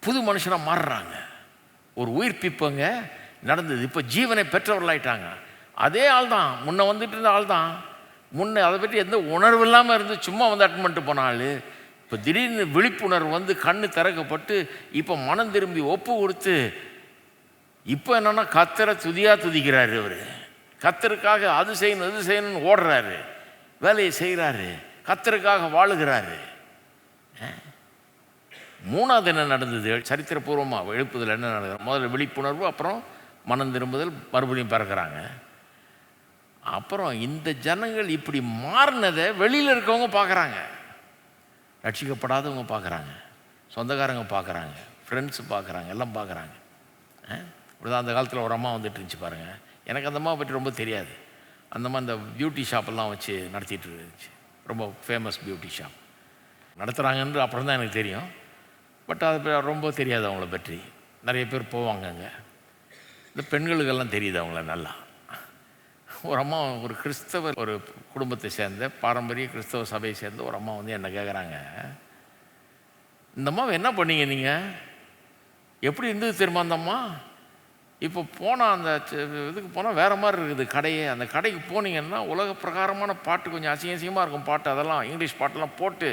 புது மனுஷனாக மாறுறாங்க. ஒரு உயிர்ப்பிப்பங்க நடந்தது. இப்போ ஜீவனை பெற்றவர்களாயிட்டாங்க. அதே ஆள் தான், முன்ன வந்துட்டு இருந்த ஆள் தான். முன்ன அதை பற்றி எந்த உணர்வு இல்லாமல் இருந்து சும்மா வந்து அட்டன் பண்ணிட்டு போன ஆள், இப்போ திடீர்னு விழிப்புணர்வு வந்து கண்ணு திறக்கப்பட்டு இப்போ மனம் திரும்பி ஒப்பு கொடுத்து இப்போ என்னென்னா கர்த்தரை துதியாக துதிக்கிறாரு. அவர் கர்த்தருக்காக அது செய்யணும் இது செய்யணும்னு ஓடுறாரு, வேலையை செய்கிறாரு, கர்த்தருக்காக வாழுகிறாரு. மூணாவது என்ன நடந்தது சரித்திரபூர்வமாக எழுப்புதல் என்ன நடக்குது? முதல்ல விழிப்புணர்வு, அப்புறம் மனம் திரும்புதல், மறுபடியும் பிறக்கிறாங்க. அப்புறம் இந்த ஜனங்கள் இப்படி மாறினதை வெளியில் இருக்கவங்க பார்க்குறாங்க, ரட்சிக்கப்படாதவங்க பார்க்குறாங்க, சொந்தக்காரங்க பார்க்குறாங்க, ஃப்ரெண்ட்ஸு பார்க்குறாங்க, எல்லாம் பார்க்குறாங்க. இப்படிதான் அந்த காலத்தில் ஒரு அம்மா வந்துட்டு இருந்துச்சு பாருங்கள். எனக்கு அந்த அம்மாவை பற்றி ரொம்ப தெரியாது. அந்த அம்மா இந்த பியூட்டி ஷாப்பெல்லாம் வச்சு நடத்திட்டு இருந்துச்சு. ரொம்ப ஃபேமஸ் பியூட்டி ஷாப் நடத்துகிறாங்கன்னு அப்புறம் தான் எனக்கு தெரியும். பட் அது ரொம்ப தெரியாது அவங்கள பற்றி. நிறைய பேர் போவாங்க அங்கே. இந்த பெண்களுக்கெல்லாம் தெரியுது அவங்கள நல்லா. ஒரு அம்மா, ஒரு கிறிஸ்தவ ஒரு குடும்பத்தை சேர்ந்த பாரம்பரிய கிறிஸ்தவ சபையை சேர்ந்த ஒரு அம்மா வந்து என்ன கேட்குறாங்க, இந்த அம்மாவை என்ன பண்ணீங்க நீங்கள், எப்படி இருந்தது தெரியுமா அந்த அம்மா? இப்போ போனால் அந்த இதுக்கு போனால் வேறு மாதிரி இருக்குது கடையே. அந்த கடைக்கு போனீங்கன்னா உலக பிரகாரமான பாட்டு, கொஞ்சம் அசிங்கமாக இருக்கும் பாட்டு, அதெல்லாம் இங்கிலீஷ் பாட்டெல்லாம் போட்டு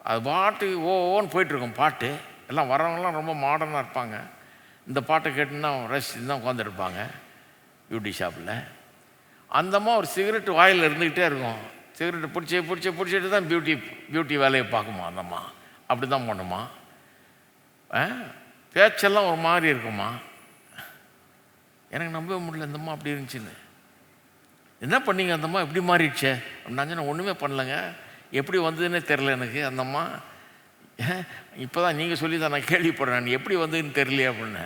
அது பாட்டு ஓன்னு போயிட்டுருக்கும் பாட்டு. எல்லாம் வரவங்களாம் ரொம்ப மாடர்னாக இருப்பாங்க. இந்த பாட்டை கேட்டுன்னா ரசித்து தான் உட்காந்துருப்பாங்க பியூட்டி ஷாப்பில். அந்தம்மா ஒரு சிகரெட்டு வாயில் இருந்துக்கிட்டே இருக்கும். சிகரெட்டு பிடிச்சிட்டு தான் பியூட்டி வேலையை பார்க்குமா அந்தம்மா. அப்படி தான் பண்ணுமா. பேச்செல்லாம் ஒரு மாதிரி இருக்குமா. எனக்கு நம்பவே முடியல இந்தம்மா அப்படி இருந்துச்சுன்னு. என்ன பண்ணீங்க அந்தம்மா இப்படி மாறிடுச்சே அப்படின்னா, நான் ஒன்றுமே பண்ணலைங்க, எப்படி வந்ததுன்னே தெரில எனக்கு. அந்தம்மா இப்போ தான் நீங்கள் சொல்லி தான் நான் கேள்விப்படுறேன், எப்படி வந்ததுன்னு தெரியலையே அப்படின்னு.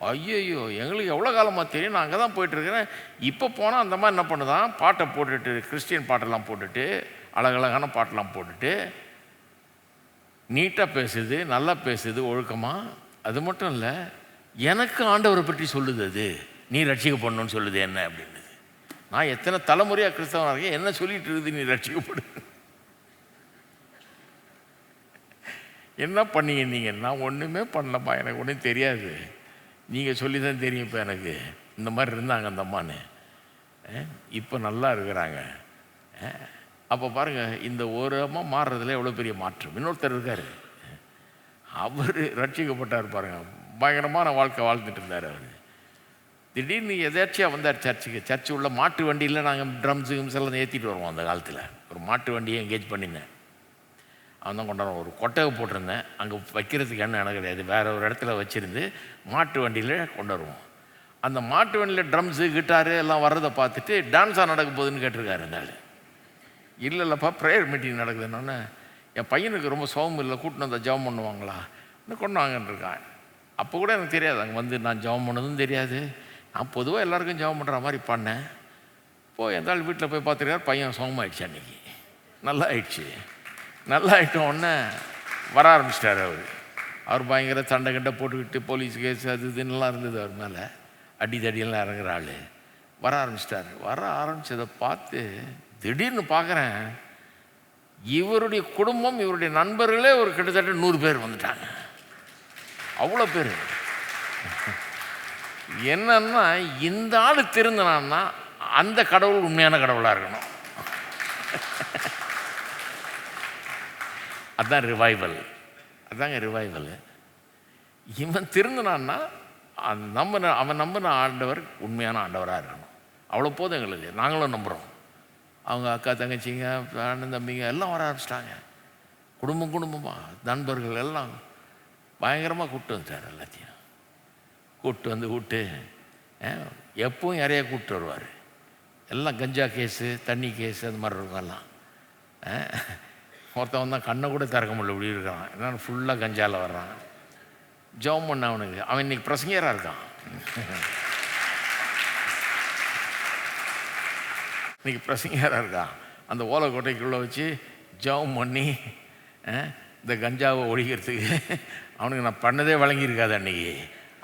ஐயோ, எங்களுக்கு எவ்வளோ காலமாக தெரியும், நான் அங்கே தான் போயிட்டுருக்கிறேன். இப்போ போனால் அந்த மாதிரி என்ன பண்ணுதான், பாட்டை போட்டுட்டு, கிறிஸ்டியன் பாட்டெல்லாம் போட்டுட்டு, அழகழகான பாட்டெல்லாம் போட்டுட்டு நீட்டாக பேசுது, நல்லா பேசுது, ஒழுக்கமாக. அது மட்டும் இல்லை, எனக்கு ஆண்டவரை பற்றி சொல்லுது, அது நீ ரட்சிக்கப்படணும்னு சொல்லுது என்ன அப்படின்னு. நான் எத்தனை தலைமுறையாக கிறிஸ்தவனாக இருக்கேன், என்ன சொல்லிட்டு இருக்குது நீ ரட்சிக்கப்படு. என்ன பண்ணீங்க நீங்கள்? நான் ஒன்றுமே பண்ணலப்பா, எனக்கு ஒன்றும் தெரியாது, நீங்கள் சொல்லி தான் தெரியும். இப்போ எனக்கு இந்த மாதிரி இருந்தாங்க அந்த அம்மானு, இப்போ நல்லா இருக்கிறாங்க. அப்போ பாருங்கள், இந்த ஒரு அம்மா மாறுறதுல எவ்வளோ பெரிய மாற்றம். இன்னொருத்தர் இருக்கார், அவர் ரட்சிக்கப்பட்டார் பாருங்க, பயங்கரமான வாழ்க்கை வாழ்ந்துட்டு இருந்தார். அவர் திடீர்னு எதாச்சியாக வந்தார் சர்ச்சுக்கு. சர்ச்சு உள்ள மாட்டு வண்டியில் நாங்கள் ட்ரம்ஸு எல்லாம் ஏற்றிட்டு வருவோம். அந்த காலத்தில் ஒரு மாட்டு வண்டியை எங்கேஜ் பண்ணியிருந்தேன். அவன் தான் கொண்டாடுவோம். ஒரு கொட்டகை போட்டிருந்தேன், அங்கே வைக்கிறதுக்கு என்ன எனக்கு கிடையாது, வேறு ஒரு இடத்துல வச்சுருந்து மாட்டு வண்டியில் கொண்டு வருவோம். அந்த மாட்டு வண்டியில் ட்ரம்ஸு கிட்டாரு எல்லாம் வர்றதை பார்த்துட்டு டான்ஸாக நடக்க போகுதுன்னு கேட்டிருக்காரு அந்த ஆள். இல்லைப்பா ப்ரேயர் மீட்டிங் நடக்குதுன்னொன்னே, என் பையனுக்கு ரொம்ப சோகம் இல்லை, கூட்டின்னு வந்தால் ஜெபம் பண்ணுவாங்களா, இன்னும் கொண்டு வாங்கன்னு இருக்கான். அப்போ கூட எனக்கு தெரியாது, அங்கே வந்து நான் ஜெபம் பண்ணதும் தெரியாது. நான் பொதுவாக எல்லாருக்கும் ஜெபம் பண்ணுற மாதிரி பண்ணேன். இப்போது எந்த ஆள் வீட்டில் போய் பார்த்துருக்காரு, பையன் சோகமாகிடுச்சு. அன்றைக்கி நல்லா ஆயிடுச்சு. நல்லா ஆகிட்டோன்னே வர ஆரம்பிச்சிட்டார் அவர் பயங்கர சண்டை கண்டை போட்டுக்கிட்டு போலீஸ் கேஸ் அது இதுன்னெலாம் இருந்தது அவர் மேலே, அடி தடியெல்லாம் இறங்குற ஆள். வர ஆரம்பிச்சிட்டார். வர ஆரம்பித்ததை பார்த்து திடீர்னு பார்க்குறேன், இவருடைய குடும்பம், இவருடைய நண்பர்களே ஒரு கிட்டத்தட்ட 100 பேர் வந்துட்டாங்க. அவ்வளோ பேர். என்னன்னா, இந்த ஆள் திருந்தினான்னா அந்த கடவுள் உண்மையான கடவுளாக இருக்கணும். அதுதான் ரிவைவல். அதுதாங்க ரிவைவல். இவன் திருந்தினான்னா அவன் நம்பின ஆண்டவர் உண்மையான ஆண்டவராக இருக்கணும். அவ்வளோ போதும் எங்களுக்கு. நாங்களும் நம்புகிறோம். அவங்க அக்கா தங்கச்சிங்க அண்ணன் தம்பிங்க எல்லாம் வர ஆரம்பிச்சிட்டாங்க. குடும்பமாக நண்பர்கள் எல்லாம் பயங்கரமாக கூப்பிட்டு வந்துட்டார். எல்லாத்தையும் கூப்பிட்டு வந்து விட்டு எப்பவும் யாரையா கூப்பிட்டு வருவார். எல்லாம் கஞ்சா கேஸு, தண்ணி கேஸு, அது மாதிரி இருக்கும் எல்லாம். ஒருத்தவன் தான் கண்ணை கூட திறக்க முடியல, இப்படி இருக்கான். என்னென்னு ஃபுல்லாக கஞ்சாவில் வர்றான். ஜெபம் பண்ண அவனுக்கு. அவன் இன்றைக்கி பிரசங்கராக இருக்கான். இன்றைக்கி பிரசங்கராக இருக்கான். அந்த ஓலைக்கோட்டைக்குள்ளே வச்சு ஜெபம் பண்ணி இந்த கஞ்சாவை ஒழிக்கிறதுக்கு அவனுக்கு நான் பண்ணதே வழங்கியிருக்காது அன்றைக்கி.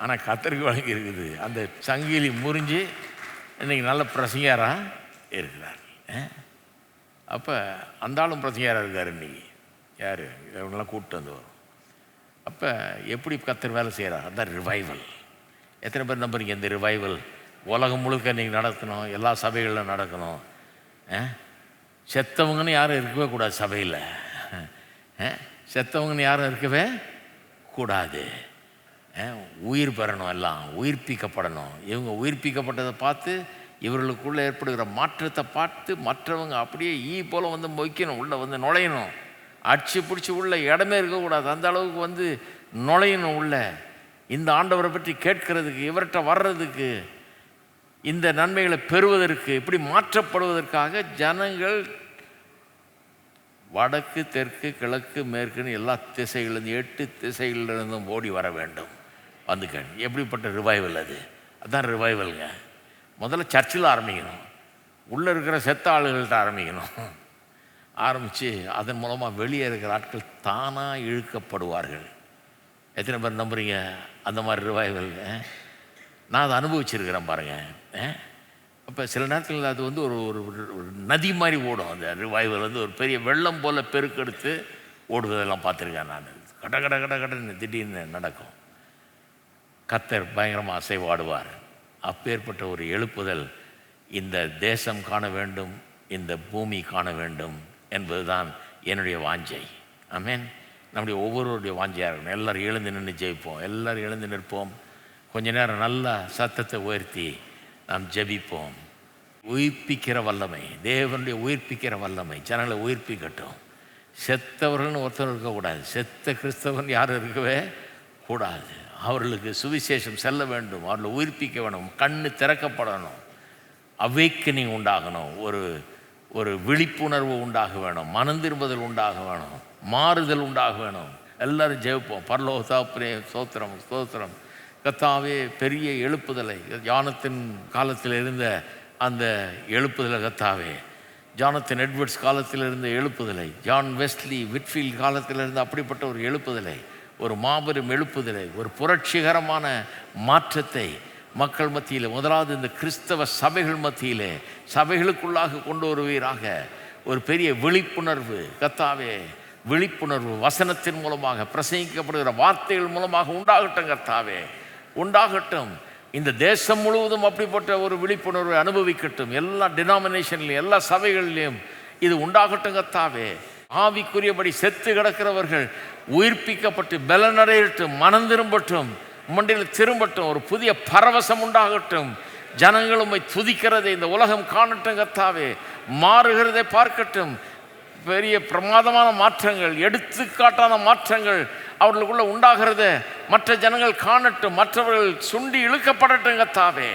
ஆனால் கத்தருக்கு வழங்கியிருக்குது. அந்த சங்கிலி முறிஞ்சு இன்றைக்கி நல்ல பிரசங்கராக இருக்கிறார். அப்போ அந்த ஆளும் பிரசங்கராக இருக்கார் இன்றைக்கி. யார்? இவங்கெல்லாம் கூப்பிட்டு வந்து வரும். அப்போ எப்படி கத்தர் வேலை செய்கிறார்? அதுதான் ரிவைவல். எத்தனை பேர் நம்புறீங்க இந்த ரிவைவல் உலகம் முழுக்க நீங்கள் நடக்கணும், எல்லா சபைகளிலும் நடக்கணும்? செத்தவங்கன்னு யாரும் இருக்கவே கூடாது சபையில். செத்தவங்கன்னு யாரும் இருக்கவே கூடாது. உயிர் பெறணும், எல்லாம் உயிர்ப்பிக்கப்படணும். இவங்க உயிர்ப்பிக்கப்பட்டதை பார்த்து இவர்களுக்குள்ளே ஏற்படுகிற மாற்றத்தை பார்த்து மற்றவங்க அப்படியே போல் வந்து மொய்க்கணும், உள்ளே வந்து நுழையணும். அடிச்சு பிடிச்சி உள்ள இடமே இருக்கக்கூடாது, அந்த அளவுக்கு வந்து நுழையணும் உள்ள. இந்த ஆண்டவரை பற்றி கேட்கறதுக்கு, இவர்கிட்ட வர்றதுக்கு, இந்த நன்மைகளை பெறுவதற்கு, இப்படி மாற்றப்படுவதற்காக ஜனங்கள் வடக்கு தெற்கு கிழக்கு மேற்குன்னு எல்லா திசைகளிலிருந்து 8 திசைகளிலிருந்தும் ஓடி வர வேண்டும். வந்துக்க எப்படிப்பட்ட ரிவைவல் அது? அதுதான் ரிவைவலுங்க. முதல்ல சர்ச்சில் ஆரம்பிக்கணும், உள்ளே இருக்கிற செத்த ஆளுகள்கிட்ட ஆரம்பித்து அதன் மூலமாக வெளியே இருக்கிற ஆட்கள் தானாக இழுக்கப்படுவார்கள். எத்தனை பேர் நம்புறீங்க அந்த மாதிரி ரிவைவல்? நான் அதை அனுபவிச்சிருக்கிறேன் பாருங்கள். அப்போ சில நேரத்தில் அது வந்து ஒரு நதி மாதிரி ஓடும். அந்த ரிவைவல் வந்து ஒரு பெரிய வெள்ளம் போல் பெருக்கெடுத்து ஓடுவதெல்லாம் பார்த்துருக்கேன் நான். கட கட கட கடன்னு திடீர்னு நடக்கும். கர்த்தர் பயங்கரமாக அசைவாடுவார். அப்பேற்பட்ட ஒரு எழுப்புதல் இந்த தேசம் காண வேண்டும், இந்த பூமி காண வேண்டும் என்பதுதான் என்னுடைய வாஞ்சை. ஆமென். நம்முடைய ஒவ்வொருவருடைய வாஞ்சையாக இருக்கணும். எல்லோரும் எழுந்து நின்று ஜெயிப்போம். எல்லோரும் எழுந்து நிற்போம். கொஞ்ச நேரம் நல்லா சத்தத்தை உயர்த்தி நாம் ஜெபிப்போம். உயிர்ப்பிக்கிற வல்லமை, தேவனுடைய உயிர்ப்பிக்கிற வல்லமை ஜனங்களை உயிர்ப்பிக்கட்டும். செத்தவர்கள்னு ஒருத்தர் இருக்கக்கூடாது. செத்த கிறிஸ்தவன் யாரும் இருக்கவே கூடாது. அவர்களுக்கு சுவிசேஷம் செல்ல வேண்டும், அவர்களை உயிர்ப்பிக்க வேணும், கண்ணு திறக்கப்படணும், அவேக்கனிங் உண்டாகணும், ஒரு விழிப்புணர்வு உண்டாக வேணும், மனம் திரும்புதல் உண்டாக வேணும், மாறுதல் உண்டாக வேணும். எல்லோரும் ஜெயிப்போம். பரலோக தகப்பனே ஸ்தோத்திரம் ஸ்தோத்திரம். கர்த்தாவே பெரிய எழுப்புதலை, ஜானத்தின் காலத்தில் இருந்த அந்த எழுப்புதலை கர்த்தாவே, ஜானத்தின் எட்வர்ட்ஸ் காலத்தில் இருந்த எழுப்புதலை, ஜான் வெஸ்லி விட்ஃபீல்ட் காலத்தில் இருந்த அப்படிப்பட்ட ஒரு எழுப்புதலை, ஒரு மாபெரும் எழுப்புதலை, ஒரு புரட்சிகரமான மாற்றத்தை மக்கள் மத்தியில், முதலாவது இந்த கிறிஸ்தவ சபைகள் மத்தியிலே, சபைகளுக்குள்ளாக கொண்டு வருவீராக. ஒரு பெரிய விழிப்புணர்வு கர்த்தாவே, விழிப்புணர்வு வசனத்தின் மூலமாக, பிரசங்கிக்கப்படுகிற வார்த்தைகள் மூலமாக உண்டாகட்டும் கர்த்தாவே, உண்டாகட்டும். இந்த தேசம் முழுவதும் அப்படிப்பட்ட ஒரு விழிப்புணர்வை அனுபவிக்கட்டும். எல்லா டினாமினேஷன்லையும், எல்லா சபைகளிலையும் இது உண்டாகட்டும் கர்த்தாவே. ஆவிக்குரியபடி செத்து கிடக்கிறவர்கள் உயிர்ப்பிக்கப்பட்டு பலனடையட்டும், மனம் திரும்பட்டும், மண்டையில் திரும்பட்டும், ஒரு புதிய பரவசம் உண்டாகட்டும். ஜனங்களும் துதிக்கிறதை இந்த உலகம் காணட்டும் கர்த்தாவே, மாறுகிறதை பார்க்கட்டும். பெரிய பிரமாதமான மாற்றங்கள், எடுத்துக்காட்டான மாற்றங்கள் அவர்களுக்குள்ள உண்டாகிறத மற்ற ஜனங்கள் காணட்டும். மற்றவர்கள் சுண்டி இழுக்கப்படட்டும் கர்த்தாவே.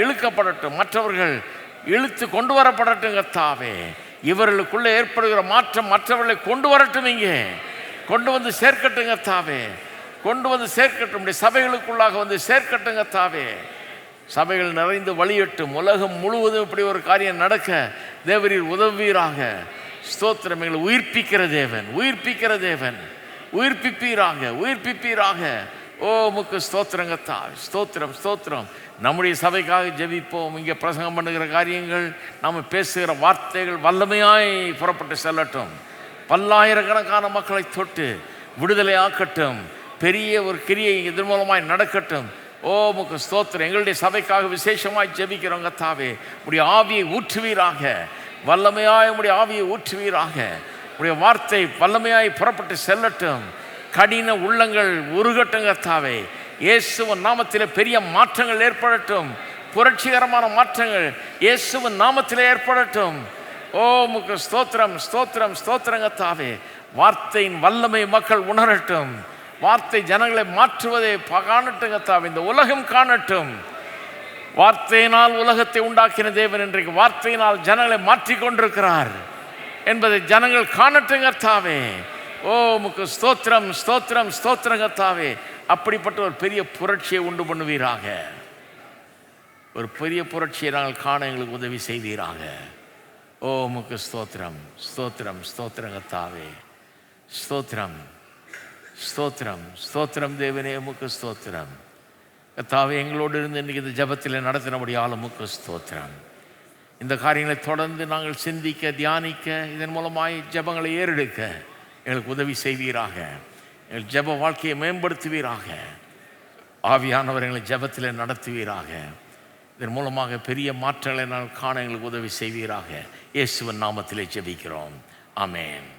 இழுக்கப்படட்டும், மற்றவர்கள் இழுத்து கொண்டு வரப்படட்டும் கர்த்தாவே. இவர்களுக்குள்ளே ஏற்படுகிற மாற்றம் மற்றவர்களை கொண்டு வரட்டும், இங்கே கொண்டு வந்து சேர்க்கட்டும் கர்த்தாவே, கொண்டு வந்து சேர்க்கட்டும். சபைகளுக்குள்ளாக வந்து சேர்க்கட்டும் கர்த்தாவே. சபைகள் நிறைந்து வழியட்டும். உலகம் முழுவதும் இப்படி ஒரு காரியம் நடக்க தேவரீர் உதவுவீராக. ஸ்தோத்திரம். எங்களை உயிர்ப்பிக்கிற தேவன், உயிர்ப்பிக்கிற தேவன், உயிர்ப்பிப்பீராக, உயிர்ப்பிப்பீராக. உமக்கு ஸ்தோத்திரம் கர்த்தாவே, ஸ்தோத்திரம் ஸ்தோத்திரம். நம்முடைய சபைக்காக ஜெபிப்போம். இங்கே பிரசங்கம் பண்ணுகிற காரியங்கள், நாம் பேசுகிற வார்த்தைகள் வல்லமையாய் புறப்பட்டு செல்லட்டும். பல்லாயிரக்கணக்கான மக்களை தொட்டு விடுதலை ஆக்கட்டும். பெரிய ஒரு கிரியை இதன் மூலமாய் நடக்கட்டும். உமக்கு ஸ்தோத்திரம். எங்களுடைய சபைக்காக விசேஷமாய் ஜெபிக்கிறோம் கர்த்தாவே. உடைய ஆவியை ஊற்றுவீராக, வல்லமையாய் உடைய ஆவியை ஊற்றுவீராக. உடைய வார்த்தை வல்லமையாய் புறப்பட்டு செல்லட்டும். கடின உள்ளங்கள் உருகட்டும் கர்த்தாவே. இயேசுவின் நாமத்திலே பெரிய மாற்றங்கள் ஏற்படட்டும். புரட்சிகரமான மாற்றங்கள் இயேசுவின் நாமத்திலே ஏற்படட்டும். உமக்கு ஸ்தோத்திரம் ஸ்தோத்திரம் ஸ்தோத்திரம் கர்த்தாவே. வார்த்தையின் வல்லமை மக்கள் உணரட்டும். வார்த்தை ஜனங்களை மாற்றுவதை காணட்டும் கர்த்தாவே. இந்த உலகம் காணட்டும். வார்த்தையினால் உலகத்தை உண்டாக்கின தேவன் இன்றைக்கு வார்த்தையினால் ஜனங்களை மாற்றிக்கொண்டிருக்கிறார் என்பதை ஜனங்கள் காணட்டும் கர்த்தாவே. உமக்கு ஸ்தோத்திரம் ஸ்தோத்திரம் ஸ்தோத்திரம் கர்த்தாவே. அப்படிப்பட்ட ஒரு பெரிய புரட்சியை உண்டு பண்ணுவீராக. ஒரு பெரிய புரட்சியை நாங்கள் காண எங்களுக்கு உதவி செய்வீராக. உமக்கு ஸ்தோத்திரம் ஸ்தோத்திரம் ஸ்தோத்திரம் கர்த்தாவே. ஸ்தோத்திரம் ஸ்தோத்திரம் ஸ்தோத்திரம் தேவனே, உமக்கு ஸ்தோத்திரம் கர்த்தாவே. எங்களோடு இருந்து இன்றைக்கி இந்த ஜபத்தில் நடத்தினபடியால் உமக்கு ஸ்தோத்திரம். இந்த காரியங்களை தொடர்ந்து நாங்கள் சிந்திக்க, தியானிக்க, இதன் மூலமாய் ஜபங்களை ஏறெடுக்க எங்களுக்கு உதவி செய்வீராக. எங்கள் ஜப வாழ்க்கையை மேம்படுத்துவீராக. ஆவியானவர் எங்களை ஜெபத்தில் நடத்துவீராக. இதன் மூலமாக பெரிய மாற்றங்களை நான் காண எங்களுக்கு உதவி செய்வீராக. இயேசுவின் நாமத்திலே ஜெபிக்கிறோம். ஆமென்.